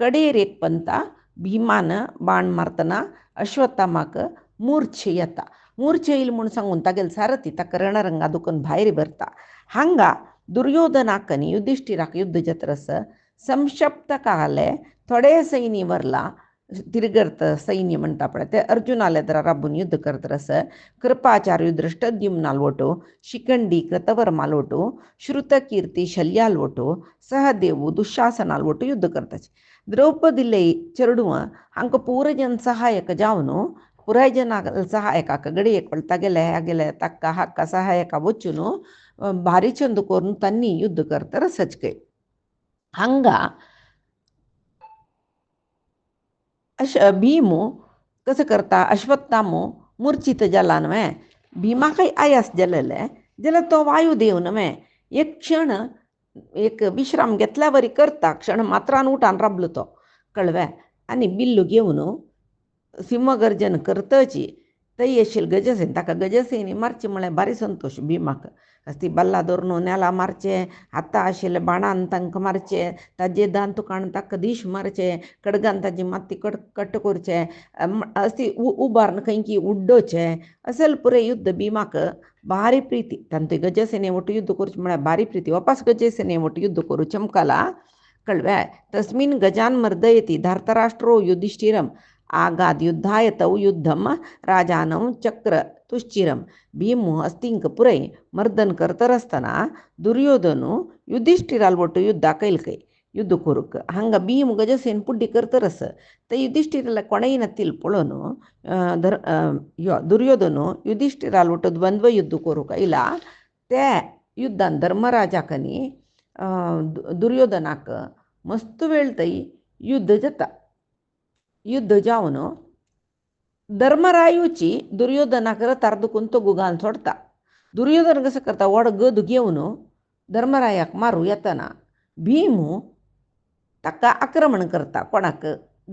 A: कडेर एक पंता भीमान बाण मारतना अश्वत्थामाक मूर्छे येता मूर्छे येईल म्हणून सांगून तागेल सारथी ताका रणरंगा दुखून भायर भरता हांगा दुर्योधनाकनी युधिष्ठिराक युद्ध जत्रस संशप्त काले थोडे सैन्य वरला तिरगर्त सैन्य म्हणटा पळय ते अर्जुनाले जरा राबून युद्ध करतरस कृपाचार्य दृष्टद्युम्नाल वटो शिखंडी कृतवर्माल वटो श्रुतकीर्ती शल्याल वटो सहदेव दुःशासनाल वटो युद्ध करताचे द्रौपदिले चेडुव हांकां पूरजन सहायक जावन पुरायजनाक सहायकाक गडी एक पळता गेले ताका हाका सहायका वचून भारी चंद करून तन्नी युद्ध करता सचके हांगा भीमो कसं करता अश्वत्थामो मूर्छित जाला न्हय भीमाकय आयास जालेले जाल्यार तो वायुदेव न्हय एक क्षण एक विश्राम घेतल्या वरी करता क्षण मात्रान उठान राबलो तो कळव्या आनी बिल्लू घेवन सिंहगर्जन करतची थंय आशिल्ले गजसेन ताका गजसेनी मारचे म्हळ्यार भारी संतोष भीमाक ती बल्ला धरून नेला मारचे हाता आशिल्ले बाणान तांकां मारचे ताजे दांत तुकाण ताका दिश मारचे कडगान ताजी माती कट करचे अशी उबारन खंयकी उड्डोवचे असल पुरे युद्ध भीमाक भारी प्रीती तांते गजसेने वटू युद्ध करचे म्हळ्यार भारी प्रीती वापस गजसेने वटू युद्ध करू चमकाला कळव्या तस्मिन गजान मर्दयती धार्तराष्ट्रो युधिष्ठिरम आगाद युद्धाय तौ युद्धम राजानं चक्र तुश्चिरम भीमो हस्तिंक पुरय मर्दन करतरसतना दुर्योधनु युधिष्ठिराल ಒಟ್ಟು ಯುದ್ಧ ಕೈಲ್ಕೈ ಯುದ್ಧ ಕೊರುಕ್ ಹಂಗ ಭೀಮ್ ಗಜಸೇನ್ ಪುಡ್ಡಿ ಕರ್ತರಸ ತ ಯುಧಿಷ್ಠಿರಲ ಕೊಣೆಯಿನ ತಿಳ್ಪೊಳನು ದುರ್ಯೋಧನು ಯುಧಿಷ್ಠಿರಾಲ್ ಒಟ್ಟು ದ್ವಂದ್ವ ಯುದ್ಧ ಕೊರುಕ ಇಲ್ಲ ते युद्धान धर्मराजाकनी दुर्योधनाक मस्त वेळ तई युद्ध जाता युद्ध जावन धर्मरायूची दुर्योधनाक रथार दुखून तो गुगान सोडता दुर्योधन कसं करता व्हड गद घेवन धर्मरायाक मारूं येतना भीमू ताका आक्रमण करता कोणाक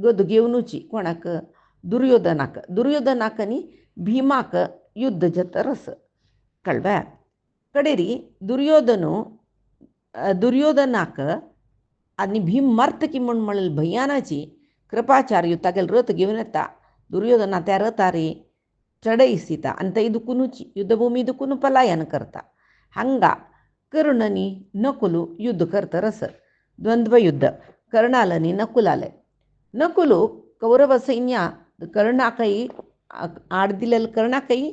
A: गद घेवनूची कोणाक दुर्योधनाक न्ही भीमाक युद्ध जाता कळ्ळ्या कडेरी दुर्योधनाक आनी भीम मारतकी म्हूण म्हणलें भयानाची कृपाचार्य तागेल रथ घेवन येता दुर्योधना त्या रथारी चढयसिता आनी थंय दुखुनूची युद्धभूमी दुखून पलायन करता हांगा कर्णनी नकुलू युद्ध करतरस द्वंद्व युद्ध कर्णालनी नकुलू कौरव सैन्य कर्णाकय आड दिलेले कर्णाकय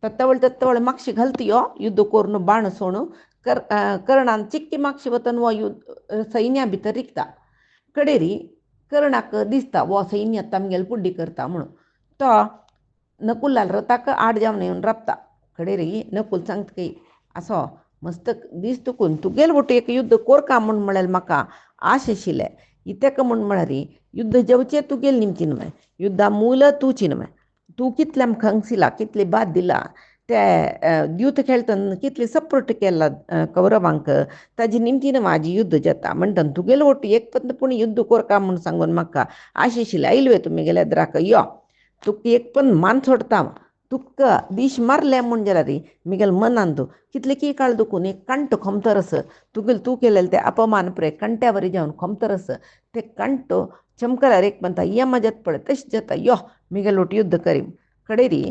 A: तत्तवळ मागशी घालतियो युद्ध करून बाण सोणू कर्णान चिक्की मागशी वतन वो सैन्या भितर रिकता कडेरी कर्णाक दिसता वो सैन्य तामगेल पुड्डी करता म्हणून तो नकुलाल रथाक आड जावन येवन राबता कडेरी नकुल सांगता की असो मस्त दिसतकून तुगेल वटू एक युद्ध कोरका म्हूण म्हळ्यार म्हाका आश आशिल्लें इतेक म्हूण म्हळ्यार युद्ध जेवचें तुगेल निमची न्हय युद्धा मूल तूंची न्हय तूं कितलें आमकां हंगसिला कितली बाद दिला ते युद्ध खेळटन कितली सपोर्ट केला कौरवांक ताजी निमतीन म्हाजी युद्ध जाता म्हणटा तुगेलो वटू एक पत्न पूण युद्ध कोरका म्हूण सांगून म्हाका आश आशिल्लें आयलवे तुमी गेल्या द्राक यो तुका एक पण मान सोडता तुका दिश मारले म्हूण जाल्यार मिगेल मनान तूं कितले की काळ दुखून एक कंठ खोमतरस तुगेल तूं केलेले ते अपमान पळय कंट्या वरी जावन खोमतरस ते कंठ चमकल्यार एक म्हणटा ये मजत पळय तशें जाता यो मिगेल वट युद्ध करीम कडेरी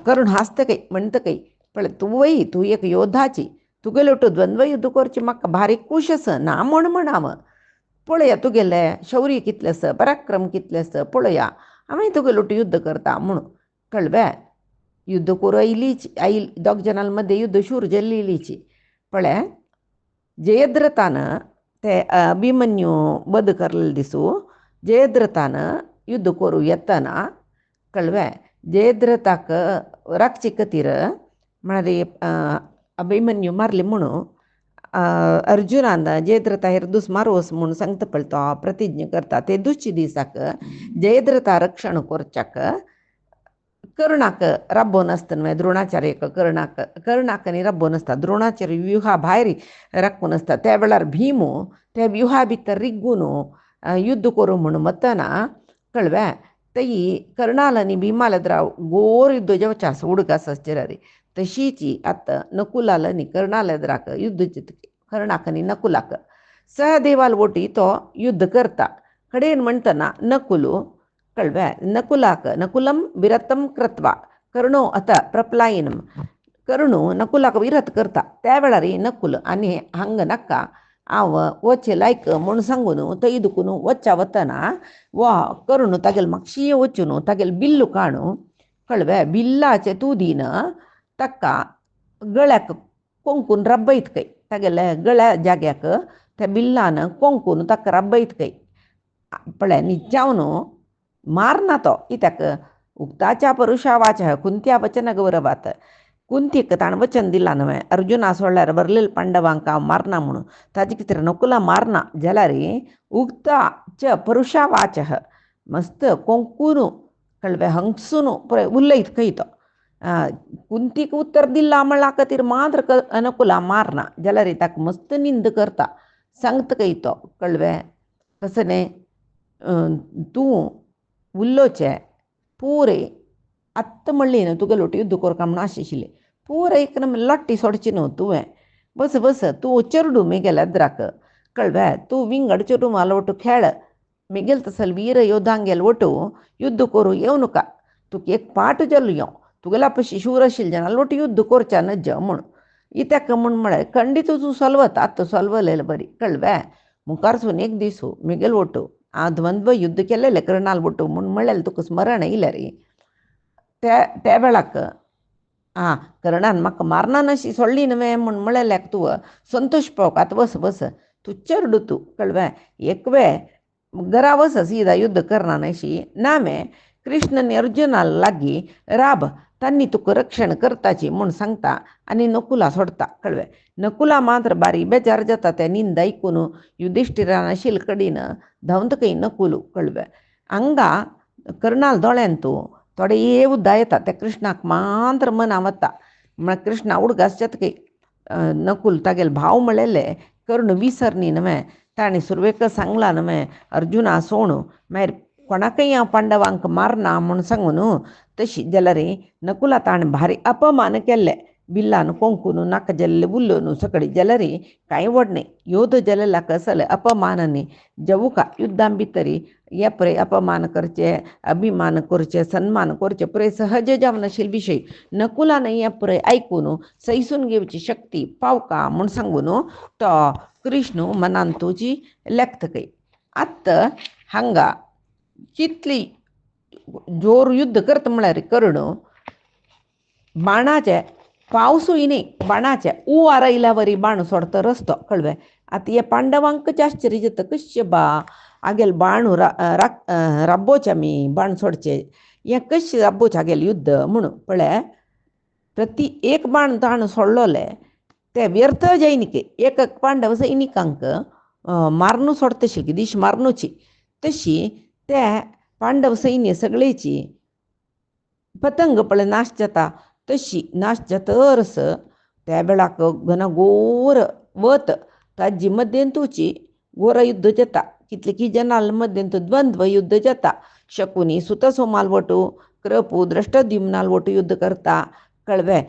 A: करून हांसतकय म्हणटकय पळय तूं वय तूं एक योद्धाची तुगेलो वटू द्वंद्व युद्ध करचें म्हाका भारी खूश आसा ना म्हण हांव पळया तुगेले शौर्य कितलें आसा पराक्रम कितलें आसा पळया हांवें तुगेलो वटू युद्ध करता म्हणून कळ्ळें युद्ध करू आई दोग जनाल मध्ये युद्ध शूर जल्लीलीची पळय जयद्रथान ते अभिमन्यू वध करलेले दिसू जयद्रथान युद्ध करू येतना कळ्ळें जयद्रथाक राखचे खातीर म्हळ्यार अभिमन्यू मारले म्हणून अर्जुनान जयद्रथा हेर मारोस म्हणून सांगता पळय तो प्रतिज्ञा करता ते दुसरे दिसाक जयद्रथा रक्षण करच्याक कर्णाक राबोवन आसता न्हय द्रोणाचार्याक कर्णाक आनी राबोवन आसता द्रोणाचार्य व्युहा भायर राखून आसता त्या वेळार भीम त्या व्युहा भितर रिग्गून युद्ध करूं म्हणून वतना कळ्ळें तई कर्णाल आनी भीमाल राव गोर युद्ध जेवचें आसा उडक आसा रे तशीच आतां नकुलाल आनी कर्णाल एद्राक युद्ध जितके कर्णाक आनी नकुलाक सहदेवाल वटी तो युद्ध करता कडेन म्हणटना नकुलू कळ्ळें नकुलं विरतं कृत्वा कर्णो अथ प्रप्लायनम कर्णू नकुलाक विरत करता त्या वेळार नकुल आनी हांग नाका हांव वचे लायक म्हूण सांगून थंय दुखून वच्चा वतना वा कर्णू तागेल म्हापशी वचून तागेल बिल्लू काणू कळ्ळें बिल्लाचे तुदीन ताका गळ्याक कोंकून रब्बयत खंय तागेल्या गळ्या जाग्याक त्या बिल्लान कोंकून ताका रब्बयत खंय पळय न्हिजावन मारना तो कित्याक उक्ताच्या परुशा वाचा कुंत्या वचन गौरवात कुंतीक ताणें वचन दिलां न्हय अर्जुना सोडल्यार बरलेल पांडवांक हांव मारना म्हणून ताजे खातीर नकुला मारना जाल्यार उक्ताच्या परुशा वाच मस्त कोंकून कळ्ळें हंगसून पळय उलयत खंय तो कुंतीक उत्तर दिला म्हणला खातीर मात्र नकुला मारना जाल्यार ताका मस्त निंद करता सांगता खंय तो कळ्ळें कसं न्हय तूं उल्लोचें पुरे आत्त म्हणली न्हय तुगेलो वटू युद्ध कोरका म्हूण आशिल्लें पुरे एक लट्टी सोडची न्हू तुवें बस तूं चेरडू मिगेल एद्राक कळ्ळें तूं विंगड चेडू मालो वटू खेळ मिगेल तसल वीर योद्धांगेल वटू युद्ध करूं येवं नाका तुका एक पाट जालो यो तुगेल्या पशी शूर आशिल्ले जाल्यार वटू युद्ध करच्या नज म्हूण इत्याक म्हूण म्हळ्यार खंडीत तूं सोलवता आतां सोलवलेलें बरी कळ्ळें मुखारसून एक दीस मिगेल वटू हांव द्वंद्व युद्ध केलेलें कर्णाल वटू म्हूण म्हळ्ळें तुका स्मरण येयलें रे त्या वेळाक कर्णान म्हाका मारना नशी सोडली न्हय म्हूण म्हळ्ळेल्याक तुवें संतोश पावक आतां बस तूं चेडू तूं कळ्ळें एक वेळ घरा वस सीदा युद्ध करना नशी नामे कृष्ण आनी अर्जुना लागीं राब तांणी तुका रक्षण करताची म्हूण सांगता आनी नकुला सोडता कळ्ळें नकुला मात्र बारी बेजार जाता तें निंद आयकून युधिश्टिरान आशिल्ले कडेन धांवतकय नकुलू कळ्ळें हांगा कर्णाल दोळ्यान तूं थोडे उद्दा येता त्या कृष्णाक मात्र मना वता म्हळ्यार कृष्णा उडगास जातकय नकुल तागेले भाव म्हणलेले कर्ण विसरनी न्हय ताणें सुरवेक सांगलां न्हय अर्जुना सोण मागीर कोणाकय हांव पांडवांक मारना म्हूण सांगून तशी जाल्यार नकुला ताणें भारी अपमान केल्ले बिल्लान कोंकून नाका जाल्ले उल्लोन सकडी जाल्यार कांय व्हड न्हय योद्ध जालेल्या कसले अपमानांनी जवुका युद्धां भितर हे पळय अपमान करचे अभिमान करचे सन्मान करचे पळय सहज जावन आशिल्ले विशय नकुलान हे पळय आयकून सैसून घेवची शक्ती पावका म्हूण सांगून तो कृष्ण मनान तुजी लेखतकय आत्ता हांगा कितली जोर युद्ध करता म्हळ्यार कर्ण बाणाचे पावसूय न्ही बाणाचे आरयल्या वरी बाण सोडता रस्तो कळ्ळें आतां हे पांडवांकच आश्चर्य जाता कशे बा आगेल बाण राबोवचे आमी बाण सोडचे हें कशें राबोवचें आगेलें युद्ध म्हणून पळय प्रति एक बाण ताणें सोडलोलें ते व्यर्थ जैनिके एक पांडव सैनिकांक मारणू सोडतशी दिश मारणूची तशी त्या पांडव सैन्य सगळेची पतंग पळय नाश जाता तशी नाश जातरस त्या वेळाक घनघोर वत ताजी मध्यंतूची घोर युद्ध जाता कितले की जनाल मध्यंतू द्वंद्व युद्ध जाता शकुनी सुत सोमालवटू कृपू दृष्टद्युम्नालवटू युद्ध करता कळवे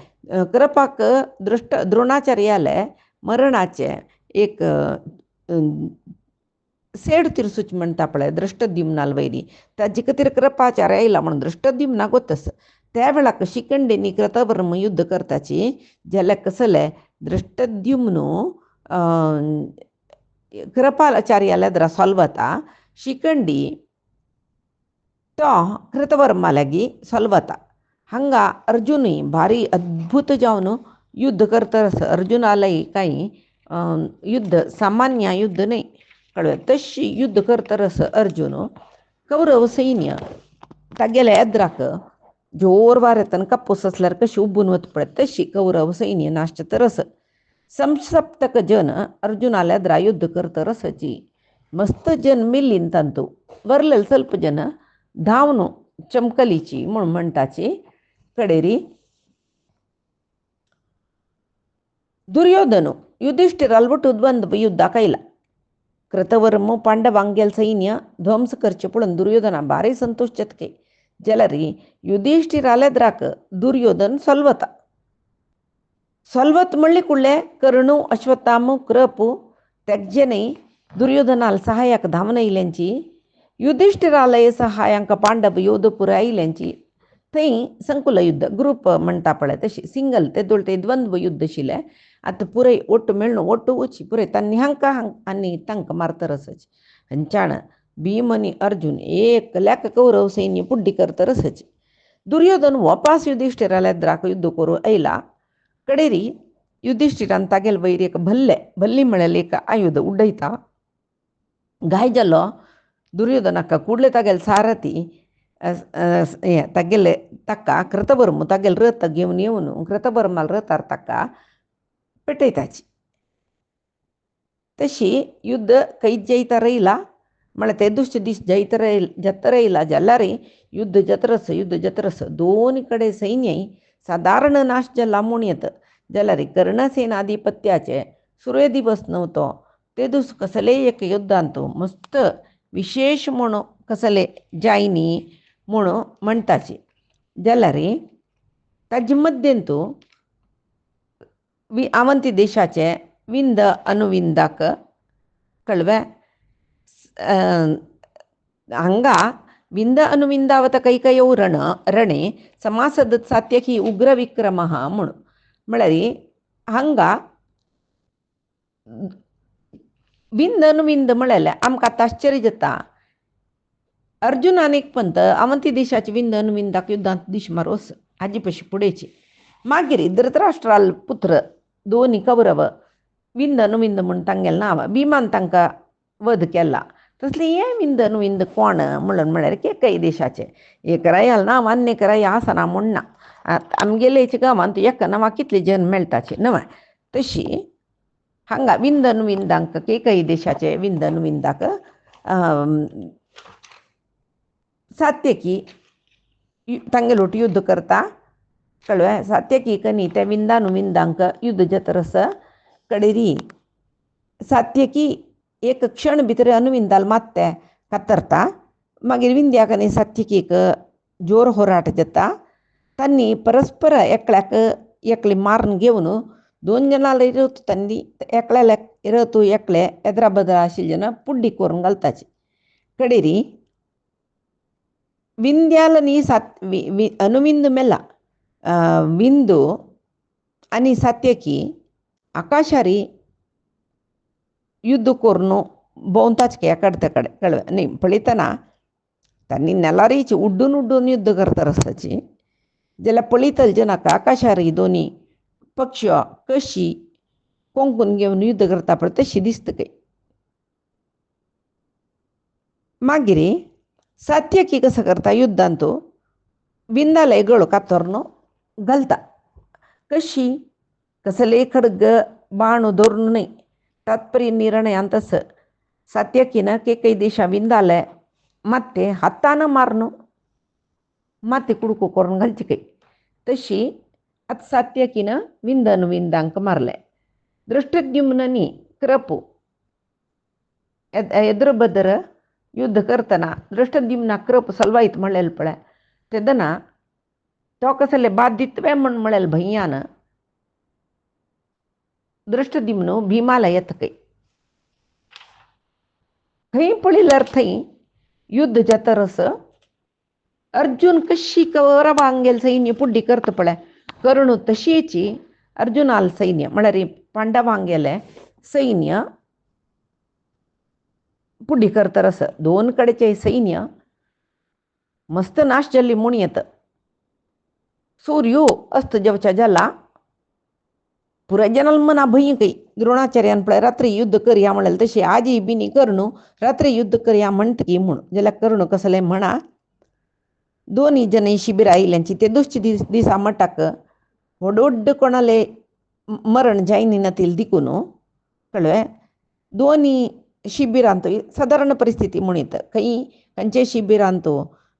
A: कृपाक द्रोणाचार्याले मरणाचे एक सेड तिरसूच म्हणटा पळय दृष्टद्युम्नाल वैरी ताजी खातीर कृपाचार्य आयला म्हणून दृष्टद्युम्ना गोतस त्या वेळाक शिखंडींनी कृतवर्म युद्ध करताची जाल्यार कसले दृष्टद्युम्नो कृपाचार्याला ಎದುರ ಸೊಲ್ವತ ಶಿಖಂಡಿ तो कृतवर्मालागी सलवता हांगा अर्जुनूय भारी अद्भुत जावन युद्ध करतस अर्जुनालाय काही युद्ध सामान्य युद्ध नाही कळवे तशी युद्ध करतरस अर्जुन कौरव सैन्य तागेल्या एद्राक जोर वारेतन कप्पूस असल्यार कशी उबून वत पळय तशी कौरव सैन्य नाश्त तरस संसप्तक जन अर्जुनाला एद्रा युद्ध करतरसची मस्त जन मिल्लीन तांतू वरलेल ಸ್ವಲ್ಪ जन धावनो चमकलीची म्हणून म्हणटाची कडेरी दुर्योधनु युधिष्ठिराल बिಟ್ಟು ಬಂದು ಯುದ್ಧ ಕೈಲ कृतवर्म पांडवांगेल सैन्य ध्वंस करचे पळोवन दुर्योधना भारी संतोष जतके जलरी युधिष्ठिराले द्राक दुर्योधन सलवता सलवत म्हणले कुडले कर्णू अश्वत्थामू कृपू तेगजेनय दुर्योधनाल सहाय्याक धावन येयल्यांची युधिष्ठिरालय सहाय्यांक पांडव योध पुरो आयल्यांची थंय संकुल युद्ध ग्रूप म्हणटा पळय तशी सिंगल ते दोळ ते द्वंद्व युद्ध शिले आतां पुरय ಒಟ್ಟು मेळून ಒಟ್ಟು वची पुरय तांणी हांकां आनी तांकां मारतरसच हंचाण भीम आनी अर्जुन एकल्याक कौरव सैन्य पुड्डी करतरसच दुर्योधन वापास युधिष्ठिराले एद्राक युद्ध करूं आयला कडेरी युधिष्ठिरान तागेल वयर एक भल्ली म्हळ्यार एक आयुध उडयता घाय जालो दुर्योधनाक कुडले तागेले सारथी तागेले ताका कृतवर्म तागेले रथ घेवन येवन कृतवर्माल रथार ताका पेटयताची तशी युद्ध कैत जैता रयला म्हळ्यार ते दुसरे दीस जैत रयला जाल्यार युद्ध जत्रस दोनी कडेन सैन्यय सादारण नाश जाला म्हूण येता जाल्यार कर्णसेनाधिपत्याचे सुरय दिवस नव्हतो ते दीस कसले एक युद्धांत मस्त विशेष म्हणून कसले जायनी म्हणून म्हणटाची जाल्यार ताजे मध्यंतू अवंती देशाचे विंद अनुविंदाक कळवे हांगा विंद अनुविंदावत कैकयौ रणे समासदत सात्यकी उग्र विक्रम म्हणून म्हळ्यार हांगा विंद अनुविंद म्हळ्यार आमकां आतां आश्चर्य जाता अर्जुनान एक पंत अवंती देशाचे विंद अनुविंदाक युद्धांत दीश मारोस हाजी पशी फुडेची मागीर धृतराष्ट्राल पुत्र दोनी कौरव विंद अनुविंद म्हूण तांगेलें नांव भिमान तांकां वध केला तसलें हें विंद अनुविंद कोण म्हणून म्हळ्यार केकय देशाचे एक रायाल नांव आनी एक राय आसना म्हूण ना आमगेलेच्या गांवांत एका नांवां कितले जन मेळटाचे न्हय तशी हांगा विंद अनुविंदांक केकय देशाचे विंद अनुविंदाक सात्यकी तांगेलोट युद्ध करता कळ्ळें सात्यकी कनी त्या विंदानुविंदांक युद्ध जातरस कडेरी सात्यकी एक क्षण भितर अनुविंदाल मात्ते कातरता मागीर विंद्याक आनी सात्यकीक जोर होराट जाता तांणी परस्पर एकल्याक एकले मारून घेवन दोन जनांले रथ तांणी एकल्याला रथ एकले एदरा बदरा आशिल्ले पुड्डी करून घालताचे कडेरी विंद्याल न्ही अनुविंद मेला विंदू आनी सात्यकी आकाशारी युद्ध करून भोंवताच एकडते कडेन कळ्ळें न्ही पळयतना तांणी नेलारीच उड्डून युद्ध करता रस्त्याची जाल्यार पळयतले जनाक आकाशारी दोनी पक्ष कशी कोंकून घेवन युद्ध करता पळय तशी दिसता खंय मागीर सात्यकी कसो करता युद्धांत विंदाले गळो कातरून घालता कशी कसले खड्ग बाणू धरून नाही तात्पर्य निर्णय अंतस सत्यकिन केकई दिशा विंदाले ಮತ್ತೆ हत्तानं मारणं माते कुडको करून घालची काही तशी आता सात्यकीनं विंदन विंदांक मारले दृष्टद्युम्ननी क्रपू ಎದುರು ಬದರ ಯುದ್ಧ ಕರ್ತನ ದೃಷ್ಟದ್ಯುಮ್ನ क्रप सलवाईत म्हणलेलं पळ्या तेदना तो कसले बाधित्वे म्हण म्हणेल भैयानं दृष्टद्युम्न भीमाला येत काही पळीलर थई युद्ध जातरस अर्जुन कशी कवर वांगेल सैन्य पुड्डी करत पळ्या करणू तशीची अर्जुनाल सैन्य म्हणरे पांडवांगेले सैन्य पुढी करतरस दोन कडेचे सैन्य मस्त नाश जल्ली म्हणून येतं सूर्यो अस्त जेवच्या जला पुऱ्या जनाल मना भई काही द्रोणाचार्यान पळय रात्री युद्ध करूया म्हणाल तशी आजी बिनी करणू रात्री युद्ध करूया म्हणत की म्हणून ज्याला करणू कसले म्हणा दोन्ही जण शिबिर आईल्यांची ते दुसची दिसा मटाक वडोड्ड कोणाले मरण जाईनी नतील दिकून कळवे दोन्ही शिबिरांतो साधारण परिस्थिती म्हणत काही खंचे शिबिरांतो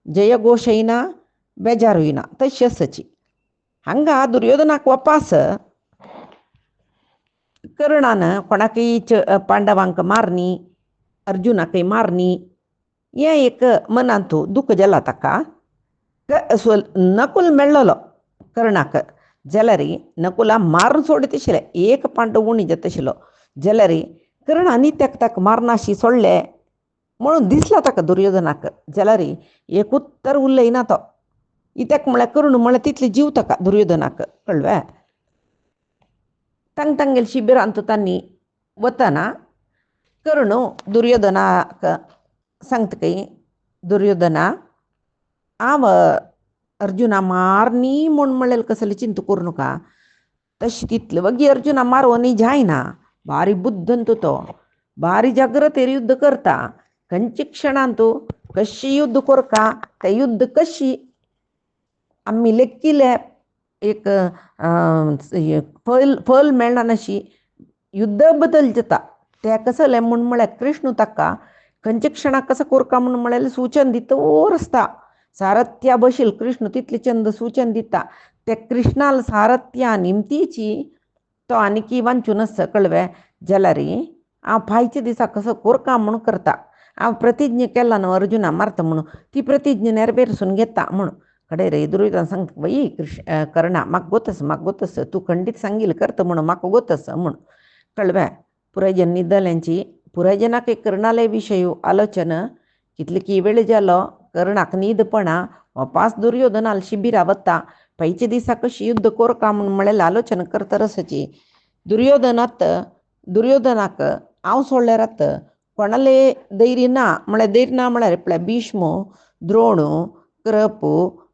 A: जयघोषयिना बेजारुईना तशी हंगा दुर्योधनाक वापास कर्णानं कोणाकही पांडवांक मारणी अर्जुनाकही मारणी या एक मनांतो दुःख जला ताका नकुल मेळलो कर्णाक जलरी नकुला मारून सोडतशिले एक पांडव उणी जतशिलो जलरी कर्णाने ताक मारनाशी सोडले म्हणून दिसला ताका दुर्योधनाक जलरी एक उत्तर उरलयना तो इत्याक म्हळ्यार करून म्हळ्यार तितले जीव ताका दुर्योधनाक कळवे तांगेल शिबिरांत तांणी वतना कर्ण दुर्योधनाक सांगता काही दुर्योधना आव अर्जुना मारनी म्हूण म्हणलें कसले चिंता करूं नका तशी तितले वगी अर्जुना मारवनी जायना भारी बुद्धंतो तो भारी जाग्रतेर युद्ध करता खंयचे क्षणांतू कशी युद्ध करता ते युद्ध कशी आम्ही लेखिले एक फल मेळना नशी युद्ध बदल जाता ते कसले म्हूण म्हळ्यार कृष्ण ताका खंयचे क्षणाक कसं कोरका म्हूण म्हळ्यार सूचन दिता रस्ता सारथ्या बशील कृष्ण तितले चंद सूचन दिता ते कृष्णाल सारथ्या निमतीची तो आनीकी वांचून कळवे जलारी हांव फायच्या दिसा कसो कोरका म्हणून करता हांव प्रतिज्ञा केला न्हू अर्जुना मारता म्हणून ती प्रतिज्ञा नेरवेरसून घेता म्हणून कडेर दुर्योधन सांगता बाई कर्णा म्हाका गोतस तू खंडीत सांगील करता म्हणून म्हाका गोतस म्हणून कळवे पुरायजन निदल्यांची पुरायजनाक कर्णाले विशय आलोचना कितले की वेळ जालो कर्णाक न्हीदपणा वापास दुर्योधनाल शिबिरा वता पैचे दिसा कशी युद्ध कोरका म्हणून म्हळ्यार आलोचना करता रसाची दुर्योधनाक हांव सोडल्यारात कोणाले धैर्य ना म्हळ्यार पळय भीष्म द्रोण कृप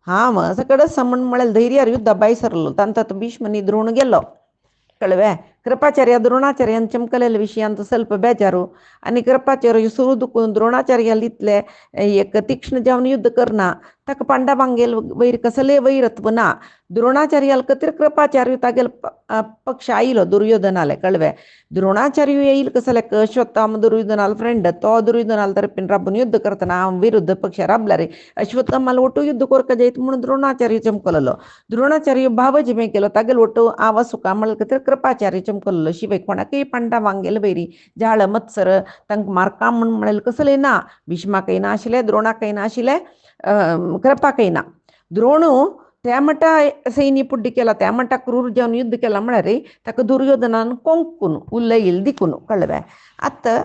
A: हांव सगळंच म्हणून म्हळ्यार धैर्यार युद्धा भायर सरलो तांत भीष्म नी द्रोण गेलो कळवे कृपाचार्य द्रोणाचार्यान चमकलेल्या विशयांत ಸ್ವಲ್ಪ बेजारू आनी कृपाचार्य सुरू दुखून द्रोणाचार्याल इतले एक तीक्ष्ण जावन युद्ध करना ताका पांडवांगेल वैर कसले वैरत्व ना द्रोणाचार्याल कतिर कृपाचार्य तागेल पक्ष आयलो दुर्योधनाले कळवे द्रोणाचार्य येईल कसले अश्वत्थाम दुर्योधनाल फ्रेंड तो दुर्योधनाल तर्फेन राबून युद्ध करतना हांव विरुद्ध पक्ष राबला रे अश्वत्थामाल ओटू युद्ध कोरका जायत म्हणून द्रोणाचार्य चमकलो द्रोणाचार्य भावजिमे केलो तागेल ओटू आवाज सुका म्हळ्यार कतिर कृपाचार्य चमकलो शिवाय कोणाकय पांडवांगेल वैरी जाळ मत्सर तांकां मारका म्हणून म्हळ्यार कसले ना भीष्माकय ना आशिल्ले द्रोणाकय ना आशिल्ले कृपाकय ना द्रोणू त्या मटा सैन्य पुड्डी केला त्या मटा क्रूर जावन युद्ध केला म्हळ्यार ताका दुर्योधनान कोंकून उलयील दिकून कळवे आतां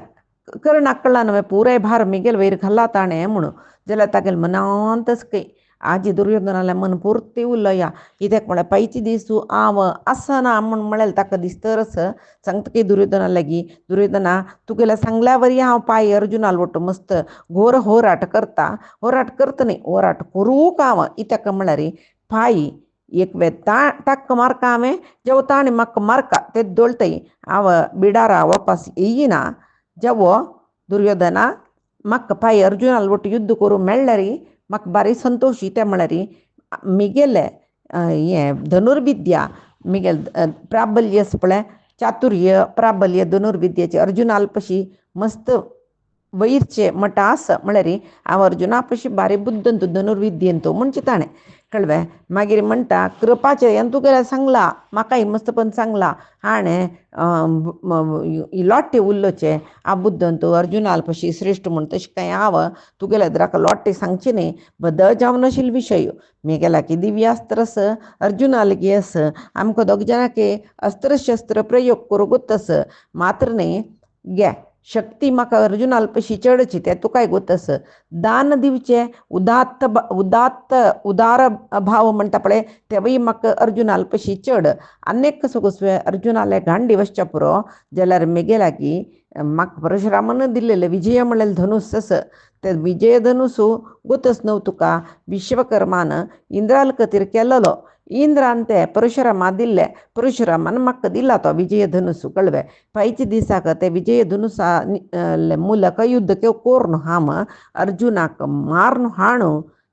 A: कर्णाक कळ्ळा न्हय पुराय भार मिगेल वयर घाला ताणें म्हणून जाल्यार तागेल मनांतच कय आजी दुर्योधनाले मन पुर्ती उलया कित्याक म्हळ्यार पैची दिसू हांव आसना म्हूण म्हळ्यार ताका दिसतरच सांगता की दुर्योधना लागीं दुर्योधना तुगेल्या सांगल्या वरी हांव पांय अर्जुनाल वटू मस्त घोर होराट करता न्ही होराट करूंक हांव इत्याक म्हळ्यार पांय एक वेळ ताक्क मारका हांवें जेव ताणें म्हाका मारका ते दोळतय हांव बिडारा वापस येयना जेवो दुर्योधना म्हाका पांय अर्जुनाल वटू युद्ध करूं मेळ्ळ्यार म्हाका बारी संतोश ते म्हळ्यार मिगेले धनुर्विद्या मिगेल प्राबल्य पळय चातुर्य प्राबल्य धनुर्विद्येचे अर्जुन अल्पशी मस्त वैरचे मटा आस म्हळ्यार हांव अर्जुना पशी बारी बुद्धंतू धनुर्विद्येन तो म्हणचे ताणें कळ्ळें. मागीर म्हणटा कृपाचे हें तुगेल्या सांगला म्हाकाय मस्तपण सांगला हाणें लोट्टे उरलोचे आ बुद्धंतू अर्जुना अल्पशी श्रेष्ठ म्हण तशें कांय हांव तुगेल्या द्राक लोट्टे सांगचे न्ही बद्दल जावन नाशिल्लो विशय मेगेला की दिव्यास्त्रस अर्जुना लेगी अस आमकां दोग जाणांके अस्त्र शस्त्र प्रयोग करूंकूच तस मात्र न्ही गे शक्ती म्हाका अर्जुना अल्पशी चडची तें तुकाय गोतस दान दिवचे उदार भाव म्हणटा पळय तेवूय म्हाका अर्जुना अल्पशी चड आनेक सगोसवे अर्जुनाले गांडी वचचे पुरो जाल्यार मेगे लागी म्हाका परशुरामान दिल्लेले विजय म्हणलेले धनुस तस ते विजय धनुसू गोतच न्हू तुका विश्वकर्मान इंद्राल खातीर केल्लो इंद्रान ते परशुरामा दिल्ले परशुरामान म्हाका दिला तो विजय धनुसू कळ्ळें. पायचे दिसाक ते विजय धनुसा ಮೂಲಕ युद्ध कोर्नु हाम अर्जुनाक मारनु हाणु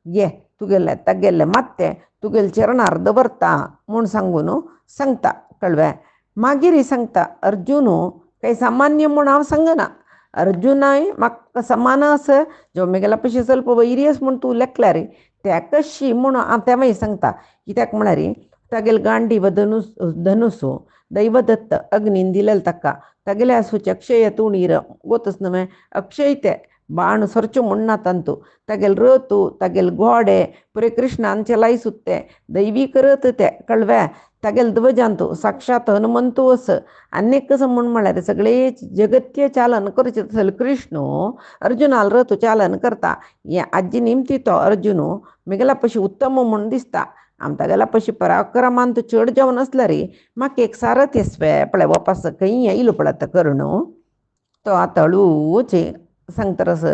A: गे तुगेले तगेले ಮತ್ತೆ तुगेले चरणार दवरता म्हूण सांगून सांगता कळ्ळें. मागीर सांगता अर्जुनू काही सामान्य म्हूण हांव सांगना अर्जुनाय म्हाका समान आस जो मेगेला पयशे ಸ್ವಲ್ಪ वैरी आस म्हूण तूं लेखल्यार त्या कशी म्हूण हांव तेव्हांय सांगता कित्याक म्हळ्यार तागेले गांडीव धनुसू दैवदत्त अग्नीन दिलेले ताका तगेल्या सुचे अक्षय तुणीर गोतच न्हय अक्षय ते बाण सरच्यो म्हणना तांतू तगेले रथू तगेले घोडे पुरे कृष्णांचे लाई सुत्ते दैवीक रथ ते कळ्ळें. तगेले ध्वजांतू साक्षात हनुमंतू अस आनीक कसं म्हूण म्हळ्यार सगळे जगत्य चालन करचे तसले कृष्ण अर्जुनाल रथ चालन करता हे आजी निमती तो अर्जुनू मेगेला पशी उत्तम म्हूण दिसता. आम तागेला पशी पराक्रमान तू चड जावन आसल्यार म्हाका एक सारथ येसवे पळय वापस खंय येयलो पळय आतां कर्ण तो आतां हळूच सांगतरस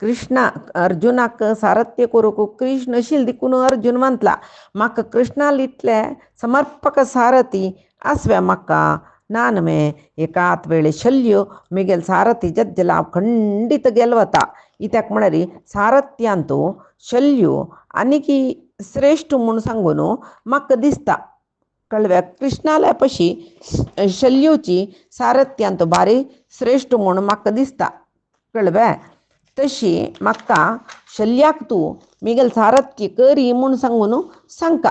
A: कृष्णा अर्जुनाक सारथ्य करूंक कृष्ण आशिल्लो देखून अर्जुन मानतला म्हाका कृष्णाल इतले समर्पक सारथी आसवे म्हाका ना न्हय एकात वेळे शल्य मेगेल सारथी जज्जला हांव खंडीत गेलो वता कित्याक म्हळ्यार सारथ्यांतू शल्य आनीक श्रेष्ठ म्हूण सांगून म्हाका दिसता कळ्ळें. कृष्णाल्या पशी शल्यूची सारथ्यांत बारी श्रेष्ठ म्हूण म्हाका दिसता कळ्ळें. तशी म्हाका शल्याक तूं मेगेल सारथ्य करी म्हूण सांगून सांगता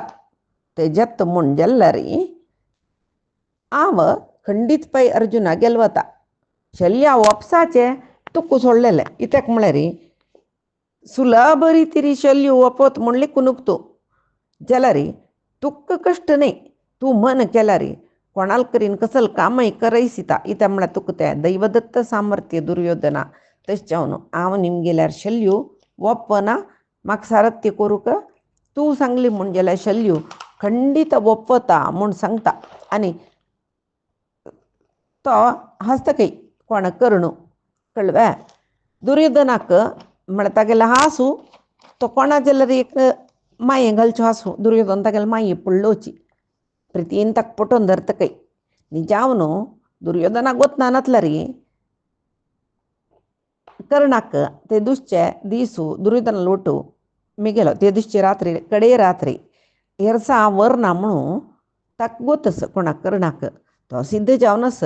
A: तेज्यात म्हूण जाल्यार हांव खंडीत पांय अर्जुना गेलो वता शल्या वपसाचें तुका सोडलेलें कित्याक म्हळ्यार सुलभ रितीन शल्य वपत म्हूण लेखून तूं जाल्यार तुका कश्ट न्ही तूं मन केल्यार कोणाल करीन कसल कामय करयसिता कित्याक म्हळ्यार तुका तें दैवदत्त सामर्थ्य दुर्योधना तशें जावन हांव निमगेल्यार शल्य वपना म्हाका सारथ्य करूंक तूं सांगली म्हूण जाल्यार शल्य खंडीत वपता म्हूण सांगता. आनी तो हस्तकय कोण कर्ण कळ्ळें. दुर्योधनाक म्हळ्यार तागेले हांसू तो कोणा जाल्यार एक माये घालच्यो हांसू दुर्योधन तागेले माये पडलोची प्रितीन ताका पटोवन धरतकय न्ही जावन दुर्योधनाक वतना नासल्यार कर्णाक ते दुसचे दिसू दुर्योधना लोटू मेगेलो ते दिसचे रात्री कडे रात्री हेरसा वरना म्हणून ताका गोतस कोणाक कर्णाक तो सिद्ध जावनस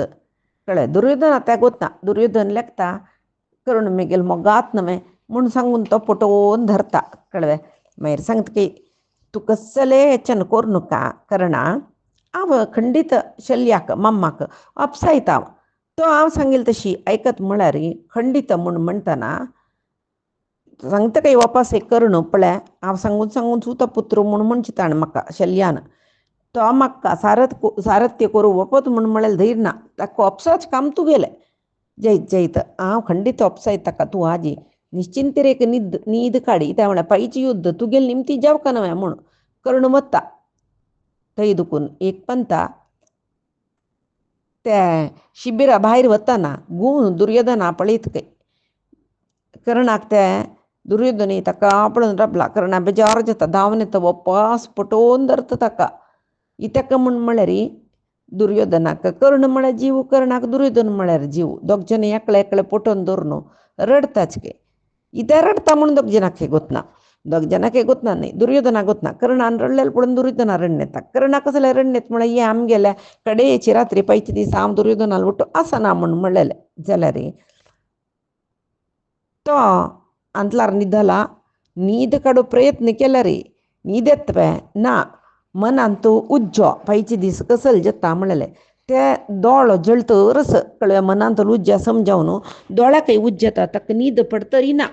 A: कळ्ळें. दुर्योधना ताका वतना दुर्योधन लेखता कर्ण मेगेल मोगात न्हय म्हूण सांगून तो पटोवन धरता कळ्ळें. मागीर सांगता की तूं कसले हेच्यान कोर नाका कर्णा हांव खंडीत शल्याक मम्माक अपसायता तो हांव सांगिल्ली तशी आयकत म्हळ्यार खंडीत म्हूण म्हणटना सांगता काय वापस एक कर्ण पळय हांव सांगून सांगून सुता पुत्र म्हूण म्हणचे ताणें म्हाका शल्यान तो म्हाका सारथ्य करूं वपत म्हूण म्हळ्यार धैर्य ना ताका अपसाच काम तूं गेलें जैत जैत हांव खंडीत अपसायत ताका तूं आजी निश्चिंतीर एक न्हीद काडी त्या म्हळ्यार पायची युद्ध तुगेली निमती जावका न्हय म्हूण कर्ण वता थंय दुखून एक पंता त्या शिबिरा भायर वतना गुण दुर्योधना पळयत खंय कर्णाक ते दुर्योधनी ताका आपणून राबला कर्णा बेजार जाता धांवन येता वपास पटोवन धरता ताका कित्याक म्हूण म्हळ्यार दुर्योधनाक कर्ण म्हळ्यार जीव कर्णाक दुर्योधन म्हळ्यार जीव दोग जण एकले एकले पटोवन धरून रडताच गे कित्याक रडता म्हूण दोग जणाक गोतना दोग जनाके गोतना न्ही दुर्योधना गोतना कर्णान रडलेले पळोवन दुर्योधना रडून येता कर्णा कसले रडून येता म्हळ्यार हे आमगेल्या कडेची रात्री पैचे दीस हांव दुर्योधनाल उठो आसना म्हूण म्हणलेले जाल्यार तो अंतलार न्हिदला न्हीद काडू प्रयत्न केला रे न्हीद येत पळय ना मनान तूं उज्जो पैचे दीस कसल जाता म्हणलेले ते दोळो जळटरच कळ्ळें मनान तो उज्जा समजावन दोळ्याकय उज्ज येता ताका न्हीद पडतरी ना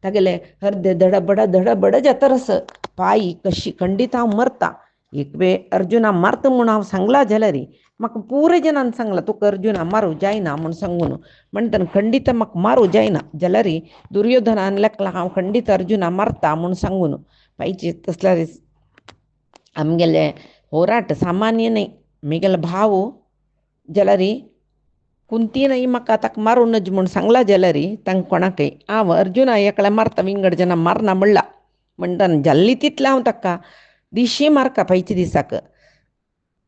A: तागेले हृदय धडबड जातरस पायी कशी खंडीत हांव मरता एक वेळ अर्जुना मारता म्हूण हांव सांगला जाल्यार म्हाका पुरे जनान सांगला तुका अर्जुना मारूं जायना म्हूण सांगून म्हणटना खंडीत म्हाका मारूं जायना जाल्यार दुर्योधनान लेखला हांव खंडीत अर्जुना मारता म्हूण सांगून पाहिजे तसल्यार आमगेले होराट सामान्य न्ही म्हगेलो भाव जाल्यार कुंतीन म्हाका ताका मारूनच म्हूण सांगला जाल्यार तांकां कोणाकय हांव अर्जुना एकल्या मारता विंगड जना मारना म्हणला म्हणटना जाल्ली तितलें हांव ताका दिशी मारका पैचे दिसाक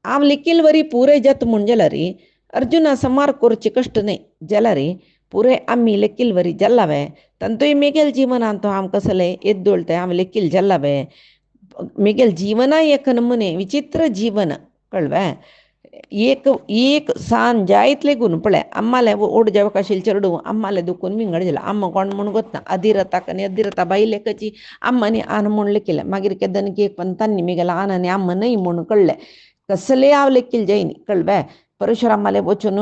A: हांव लेखील वरी पुरे जाता म्हूण जाल्यार अर्जुना समार करचे कश्ट न्ही जाल्यार पुरे आमी लेखील वरी जाल्लावे तांतूय मेगेल जिवनान तो हांव कसले एद्दोळते हांव लेखील जाल्लावे मेगेल जीवना एक नमुने विचित्र जीवन कळ्ळें एक सान जायतले गुण पळय अम्माले ओड जेवकाशील चेडू अम्माले दुखून विंगड जाला अम्मा कोण म्हूण गोतना अधीरताक आनी अधीरता बायलेकची अम्मानी आन म्हूण लेखिल्लें मागीर केदनकी एक पण तांणी मेगेला आनानी अम्मा न्हय म्हूण कळ्ळें कसले हांव लेखील जायनी कळ्ळें परशुरामाले वचून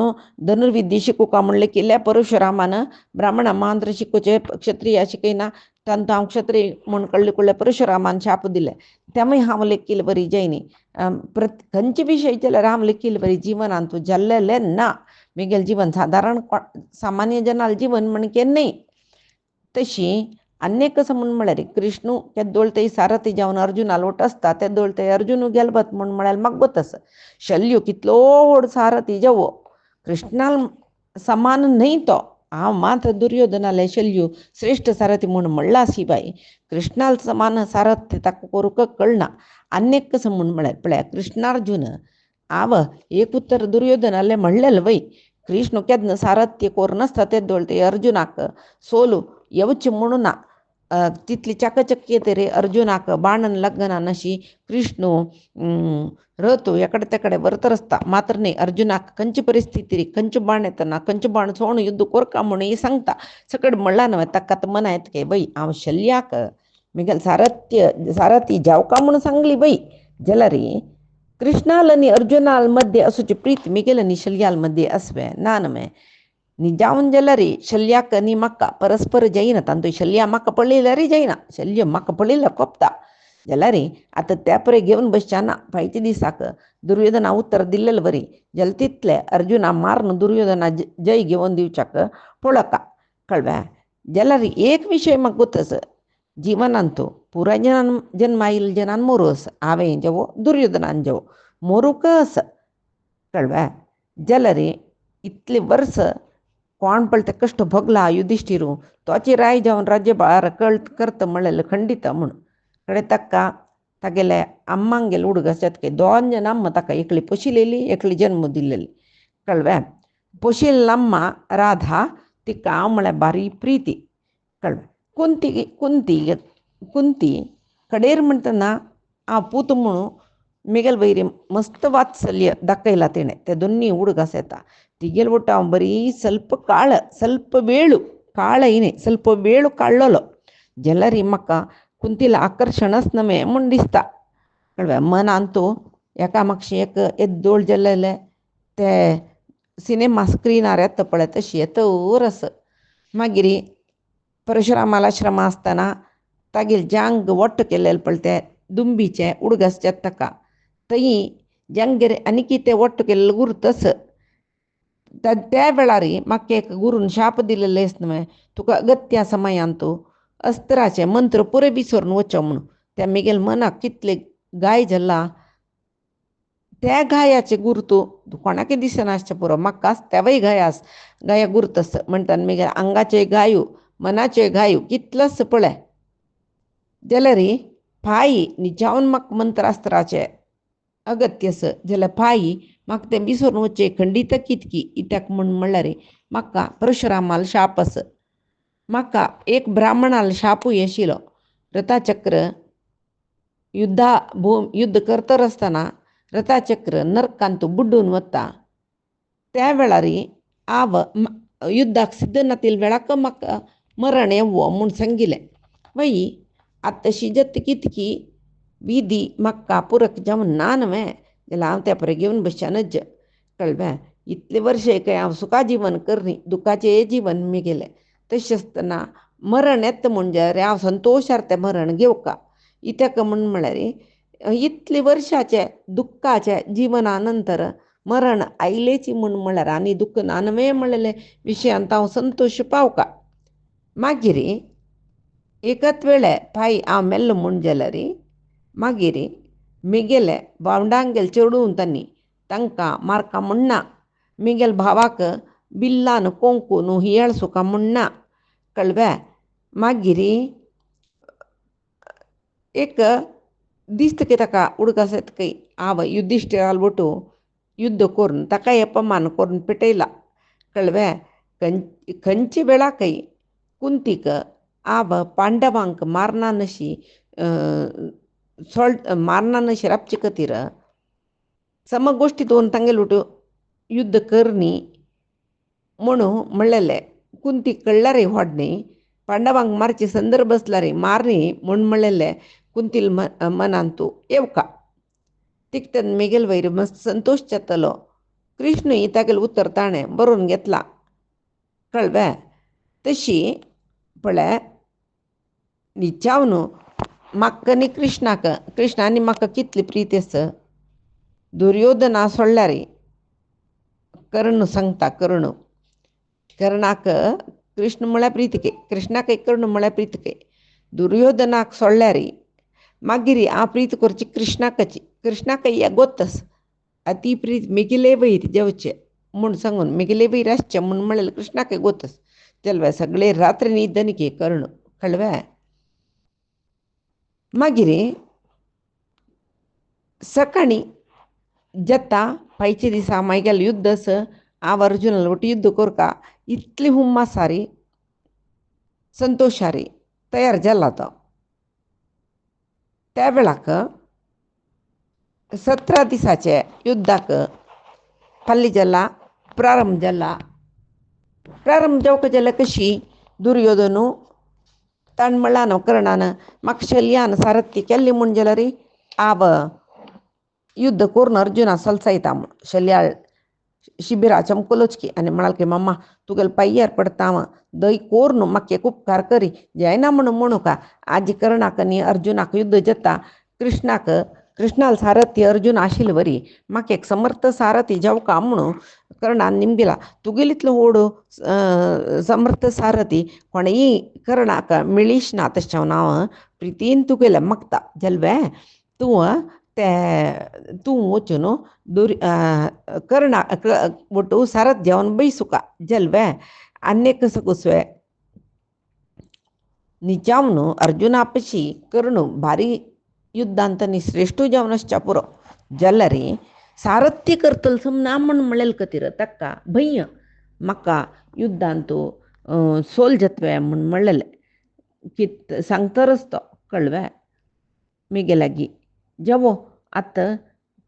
A: धनुर्विद्या शिकोवका म्हूण लेखिल्लें परशुरामान ब्राह्मणा मांत्र शिकोवचे क्षत्रिया शिकयना तांकां हांव क्षत्रिय म्हूण कळ्ळें परशुरामान शाप दिले त्यामुळे हांव लेखील बरी जायनी खंयचे विशय जाल्यार हांव लेखील बरी जिवनान तूं जाल्लेलें ना म्हगेलें जिवन सादारण सामान्य जनाल जिवन म्हण केन्नय तशी अन्यक कसं म्हूण म्हळ्यार कृष्ण केदोळ ते सारथी जावन अर्जुना लोट आसता तेदोळ ते अर्जुन गेलबत म्हूण म्हळ्यार म्हाका गोतस शल्य कितलो व्हड सारथी जावो कृष्णाल समान न्हय तो हांव मात दुर्योधनाले शल्य श्रेश्ठ सारथी म्हूण म्हणला शिवाय कृष्णाल समान सारथी ताका करूंक कळना अन्यक कसं म्हूण म्हळ्यार पळय कृष्णार्जुन हांव एक उत्तर दुर्योधनाले म्हणलेलें वय कृष्ण केदन सारथ्य कोर नासता तेदोळ ते अर्जुनाक सोलू येवचें म्हणून तितली चाकचक्य तरी अर्जुनाक बाणन लागना नशी कृष्ण रतो एकडे तेकडे बरतरसता मात्र न्ही अर्जुनाक खंयची परिस्थिती खंयचे बाण येतना खंयचे बाण सोडून युद्ध कोरका म्हणून सांगता सकड म्हणला न्हय ताका आतां मना येतके बई हांव शल्याक म्हगेल सारथी जावका म्हणून सांगली बई जाल्यार कृष्णाल आनी अर्जुनाल मध्य असोची प्रीत म्हगेल आनी शल्याल मध्य आसवे ना न्हय नी जावन जाल्यार शल्याक आनी म्हाका परस्पर जायना तांतूय शल्या म्हाका पळयल्यार जायना शल्य म्हाका पळयल्यार कोपता जाल्यार आतां त्या परे घेवन बसच्या ना फायचे दिसाक दुर्योधना उत्तर दिल्लेलें बरी जाल्यार तितले अर्जुना मारून दुर्योधना जय घेवन दिवच्याक पळोवका कळ्ळें जाल्यार एक विशय म्हाका गोतस जिवनान तूं पुराय जन्म आयिल्ले जनान मोरूस हांवें जेवो दुर्योधनान जेवो मोरूकच कळ्ळें जाल्यार इतले वर्स कोण पळय ते कश्ट भोगला युधिष्ठिरू तोची राय जावन राज्यभार करता म्हणलेलें खंडीत म्हूण कडेन ताका तागेले अम्मांक गेले उडग आसतात दोन जन अम्मा ताका एकली पोशिलेली एकली जन्म दिल्लेली कळ्ळें पोशिल्ली अम्मा राधा तिका हांव म्हळ्यार बारी प्रिती कळ्ळें कुंती कडेर म्हणटना हांव पूत म्हणून मेगेल वैरी मस्त वात्सल्य दाखयला तिणें ते दोनी उडगास येता तिगेल ಒಟ್ಟು हांव बरी ಸ್ವಲ್ಪ वेळ काळयनी ಸ್ವಲ್ಪ वेळ काडलेलो जाल्यार म्हाका कुंतीला आकर्शणच नमे म्हूण दिसता कळ्ळें मनान तूं एका म्हाका एक येद्दोळ जाल्लेले ते सिनेमा स्क्रिनार येता पळय तशी येतरस मागीर परशुरामाल आश्रम आसतना तागेले जांग वट्ट केल्लेले पळय ते दुंबीचे उडगासचे ताका थंय जांगेर आनी कितें वट्ट केल्लो गुर्तस त्या वेळार म्हाका एक गुरून शाप दिलेले न्हय तुका अगत्या समयान तूं अस्त्राचे मंत्र पुरे विसरून वचो म्हणून त्या मेगेल मनाक कितले गाय जाला त्या गायाचे गुर्तू कोणाकय दिसनासचे पुरो म्हाका तेवय गाया गुर्तस म्हणटान मेगेल आंगाचे गायो मनाचे गायो कितलस पळय जाल्यार पायी जावन म्हाका मंत्रास्त्राचे अगत्यस जाल्यार पायी म्हाका तें विसरून वचचें खंडीत कितकी इत्याक म्हूण म्हणल्यार म्हाका परशुरामाल शाप आस म्हाका एक ब्राह्मणाल शापूय आशिल्लो रथाचक्र युद्ध करतर असताना रथाचक्र नरकांतू बुड्डून वता त्या वेळारी युद्धाक सिद्ध नातील वेळाक म्हाका मरण येवो म्हूण सांगिलें. वय आतांशी जत्त कितकी विधी म्हाका पुरक जावन ना न्हय जाल्यार हांव त्या परे घेवन बसचेनच कळ्ळें. इतले वर्ष हांव सुखा जिवन करनी दुखाचें जिवन मी गेलें. तशें आसतना मरण येता म्हणजे हांव संतोशार तें मरण घेवका इत्याक म्हळ्यार इतले वर्षाचे दुख्खाचे जिवना नंतर मरण आयलेची म्हळ्यार आनी दुख्ख ना न्हय म्हणलेले विशयांत हांव संतोश पावका. मागीर एकच वेळे पायी हांव मेल्लो म्हूण जाल्यार मागीर म्हगेले भावंडांगेले चेडूं तांकां मारका म्हणना, म्हगेल्या भावाक बिल्लान कोंकून हियाळ सुका म्हणना कळ्ळें. मागीर एक दिसता की ताका उडकास येता की हांव युधिश्टिराल बोटू युद्ध करून ताका अपमान करून पेटयला कळ्ळें. खंयचे वेळाकय कुंतीक हांव पांडवांक मारना नशी मारना नशी रावचे खातीर समगोश्टी दवरून तांगेले बोटू युद्ध करनी म्हणून म्हणलेलें. कुंतीक कळल्यार व्हडनी पांडवांक मारची संदर्भ आसल्यार मारनी म्हूण म्हणलेलें. कुंतील मनांतू येवका तिकतन मेगेल वयर मस्त संतोश जातलो. कृष्णय तागेलें उतर ताणें बरोवन घेतलां कळ्ळें. तशी पळय निचावन म्हाका आनी कृष्णानी म्हाका कितली प्रीती आसा. दुर्योधना सोडल्यार कर्ण सांगता कर्णाक कृष्ण म्हळ्यार प्रीतके कृष्णाक कर्ण म्हळ्यार प्रीतके. दुर्योधनाक सोडल्यार मागीर हांव प्रीत करची कृष्णाक गोतस ती प्रीत मेगिले वयर जेवचें म्हूण सांगून मेगिले वयर आसचें म्हूण म्हणलें. कृष्णाक गोतस चलवे सगळे रात्र न्हिदन की कर्ण कळ्ळें. मागीर सकाळी जेता पायचे दिसा मागेलें युद्ध आसा हांव अर्जुनाल बोट युद्ध करता इतली हुम्मासारी संतोशारी तयार जाला तो. त्या वेळाक 17 दिसाचे युद्धाक फाल्ली जाला प्रारंभ जाला. प्रारंभ जावंक जाल्यार कशी दुर्योधनू ताण म्हणला न्हू कर्णान म्हाका शल्यान सारथी केल्ली म्हूण जाल्यार हांव युद्ध करून अर्जुना सलसायता म्हूण. शल्या शिबिरा चमकलोच की आनी म्हणाल की मम्मा तुगेले पाय्यार पडता हांव दय कोर न्हू म्हाका एक उपकार करी जायना म्हणू का. आजी कर्णाक आनी अर्जुनाक युद्ध जाता कृष्णाल सारथी अर्जुन आशिल्लो वरी म्हाका एक समर्थ सारथी जावका म्हणून कर्णान निमगेला. तुगेलीतलो व्हडू समर्थ सारथी कोणेय कर्णाक मेळीश ना तशें हांव प्रितीन तुगेलें मागता जल्वे तूं वचून कर्णाक बोटू सारथ जेवन बैसुका जल्वे. आनेक सगुसवे निचावन अर्जुना पशी कर्ण भारी युद्धांत आनी श्रेश्ठू जावन आसच्या पुरो जाल्यार सारथ्य करतलो समना म्हूण म्हणलेले खातीर ताका भय्य म्हाका युद्धांतू सोल जत्वे म्हूण म्हणलेलें कित सांगतरच तो कळ्ळें. म्हगे लागीं जेवो आतां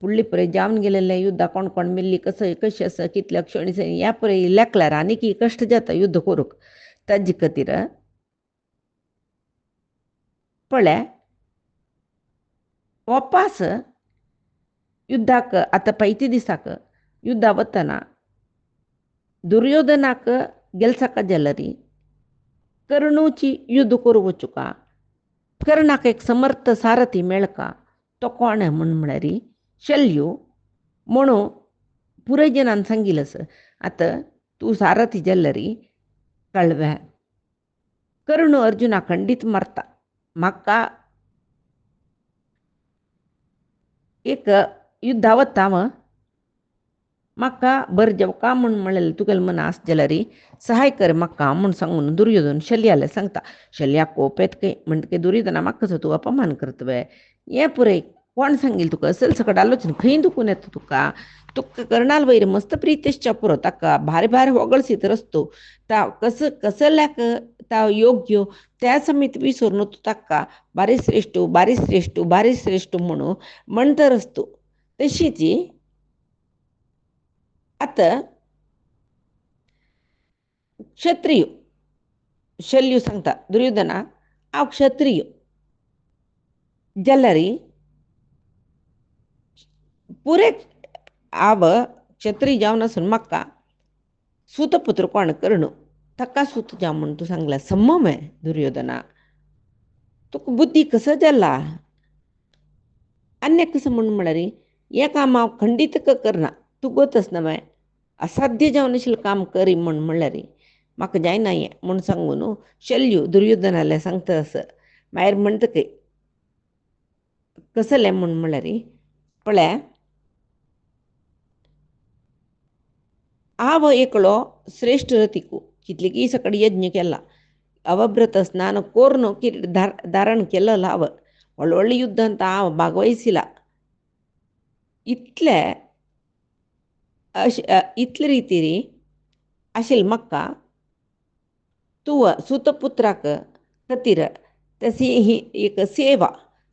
A: फुडली पळय जावन गेलेलें युद्धा कोण कोण मेल्ली कशें आसा कितले क्षणी ह्या पळय लेखल्यार आनी की कश्ट जाता युद्ध करूंक. ताजे खातीर पळय वपास युद्धाक आतां पैती दिसाक युद्धा वतना दुर्योधनाक गेलसाका जाल्यार कर्णूची युद्ध करूं वचुका. कर्णाक एक समर्थ सारथी मेळका तो कोण म्हूण म्हळ्यार शल्यो म्हणून पुराय जनान सांगिल्लो आसा. आतां तूं सारथी जाल्यार कळ्ळें. कर्ण अर्जुना खंडीत मारता म्हाका एक युद्धा वता हांव म्हाका बरें जेवका म्हूण म्हणलेलें तुगेलें मन आस जाल्यार सहाय कर म्हाका म्हूण सांगून दुर्योधन शल्याले सांगता. शल्या कोप येतके म्हणटके दुर्योधना म्हाका तूं अपमान करतवे हें पुरय कोण सांगेल तुका असल सकट आलोचना खंय दुखून येता तुका कर्णाल वयर मस्त प्रीतेश पुरो ताका भारी भारी होगळसी तर असतो ता कसल्याक ता योग्य त्या समित विसरून तू ताका बारी श्रेष्ठ म्हणू म्हणतर असतो तशीच आता क्षत्रिय शल्यू सांगता दुर्योधना हांव क्षत्रिय जाल्यार पुरे हांव क्षत्रिय जावन आसून म्हाका सूतपुत्र कोण कर्ण ताका सूत जावं म्हूण तूं सांगला संमम आहे दुर्योधना तुका बुद्धी कसो जाला अन्य कसं म्हणून म्हळ्यार हें काम हांव खंडीत करना तूं गोतच न्हय असाध्य जावन आशिल्लें काम करी म्हणल्यार म्हाका जायना हें म्हूण सांगून शल्यू दुर्योधनाले सांगता असं मागीर म्हणटकी कसलें म्हूण म्हळ्यार पळय हांव एकलो श्रेश्ठ रथिकू कितले की सकट यज्ञ केला अवभ्रत स्नान कोरून धारण केलेलं हांव व्हडले व्हडले युद्धांत हांव भागवहिसिला इतले इतले रितीरी आशिल्लें म्हाका तुवा सुतपुत्राक खातीर तशी ही एक सेवा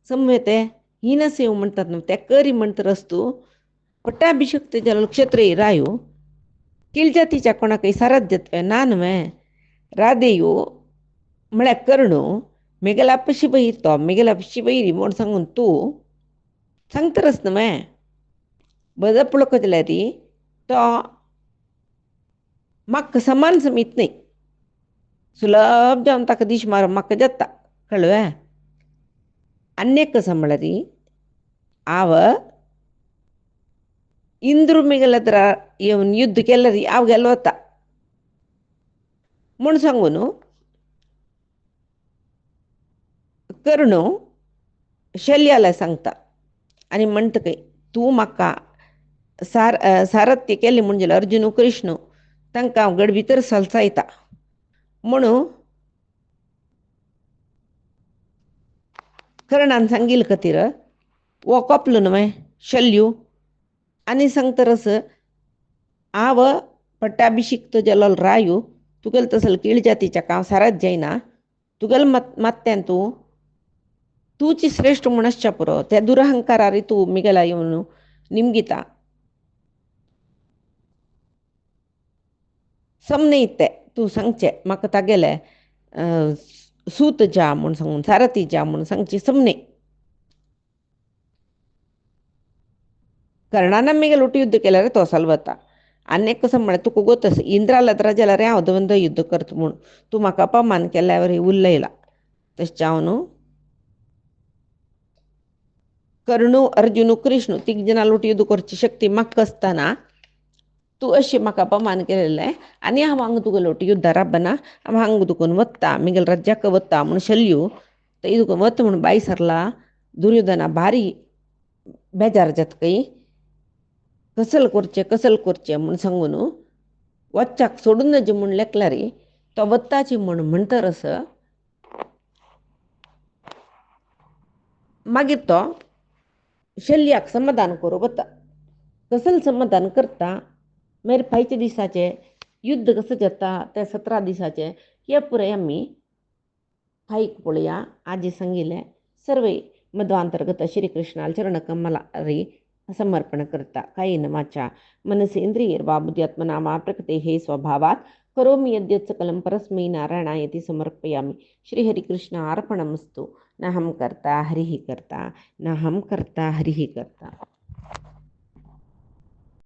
A: संवेते हीन सेवा म्हणटात न्हू ते करी म्हणटर असतू पट्टाभिषक्त जालो क्षत्रिय रायो कीळ जातीच्या कोणाकय सारथ्यत्व ना न्हय रादेयो म्हळ्यार कर्णू मेघलाप शिबैर तो मेघलाप शिबैरी म्हूण सांगून तूं सांगतरच न्हय बद पळोवंक जाल्यार तो म्हाका समान समीत न्हय सुलभ जावन ताका दीश मारप म्हाका जाता कळ्ळें आनी कसं म्हळ्यार हांव इंद्र मेघलात्र येवन युद्ध केल्यार हांव गेलो वता म्हूण सांगून कर्णू शल्याला सांगता आनी म्हणटकी तूं म्हाका सारथ्य केलें म्हूण जाल्यार अर्जुन कृष्ण तांकां हांव गड भितर सलसायता म्हणून कर्णान सांगिल्ले खातीर वो कोपलो न्हय शल्यू आनी सांगतरस हांव पट्टाभिषिक्त जालो रायो तुगेलो तसलो कीळ जातीच्या हांव सारथ जायना तुगेलो मात्यान तूंची श्रेश्ठ म्हूण आसच्या पुरो त्या दुरहंकारार तूं मिगेला येवन निमगिता समने तें तूं सांगचें म्हाका तागेलें सूत जा म्हूण सांगून सारथी जा म्हूण सांगचें समने कर्णान मेघेल उठ युद्ध केल्यार तो वता आनी कसं म्हळ्यार तुका गोतस इंद्रा लद्रा जाल्यार हांव द्वंद्व युद्ध करता म्हूण तूं म्हाका अपमान केल्यार उरलयला तशें हांव न्हू कर्णू अर्जुन कृष्ण तीग जाणां लोट युद्ध करची शक्ती म्हाका आसतना तूं अशें म्हाका अपमान केलेलें आनी हांव हांगा तुका लोट युद्धार राबना हांव हांगा दुखून वता मिगेल राज्याक वता म्हूण शल्यू थंय तुका वता म्हूण बाई सरला दुर्योधना भारी बेजार जातकय कसल करचें म्हूण सांगून वच्चाक सोडून नज म्हूण लेखल्यार तो वताची म्हूण म्हणटरस मागीर तो शल्याक समाधान करूं वता कसल समाधान करता मागीर फायच्या दिसाचें युद्ध कसं जाता त्या 17 दिसाचें हे पुराय आमी फायक पळोवया आज सांगिल्लें सर्वे मध्वांतर्गत श्री कृष्णाल चरणकमलारी समर्पण करता कायेन वाचा मनसेन्द्रियैर्वा बुद्ध्यात्मना वा प्रकृतेः स्वभावात् करोमि यद्यत् सकलं परस्मै नारायणायति समर्पयामि श्रीहरिकृष्ण अर्पणमस्तु नाहं कर्ता हरिः कर्ता नाहं कर्ता हरिः कर्ता।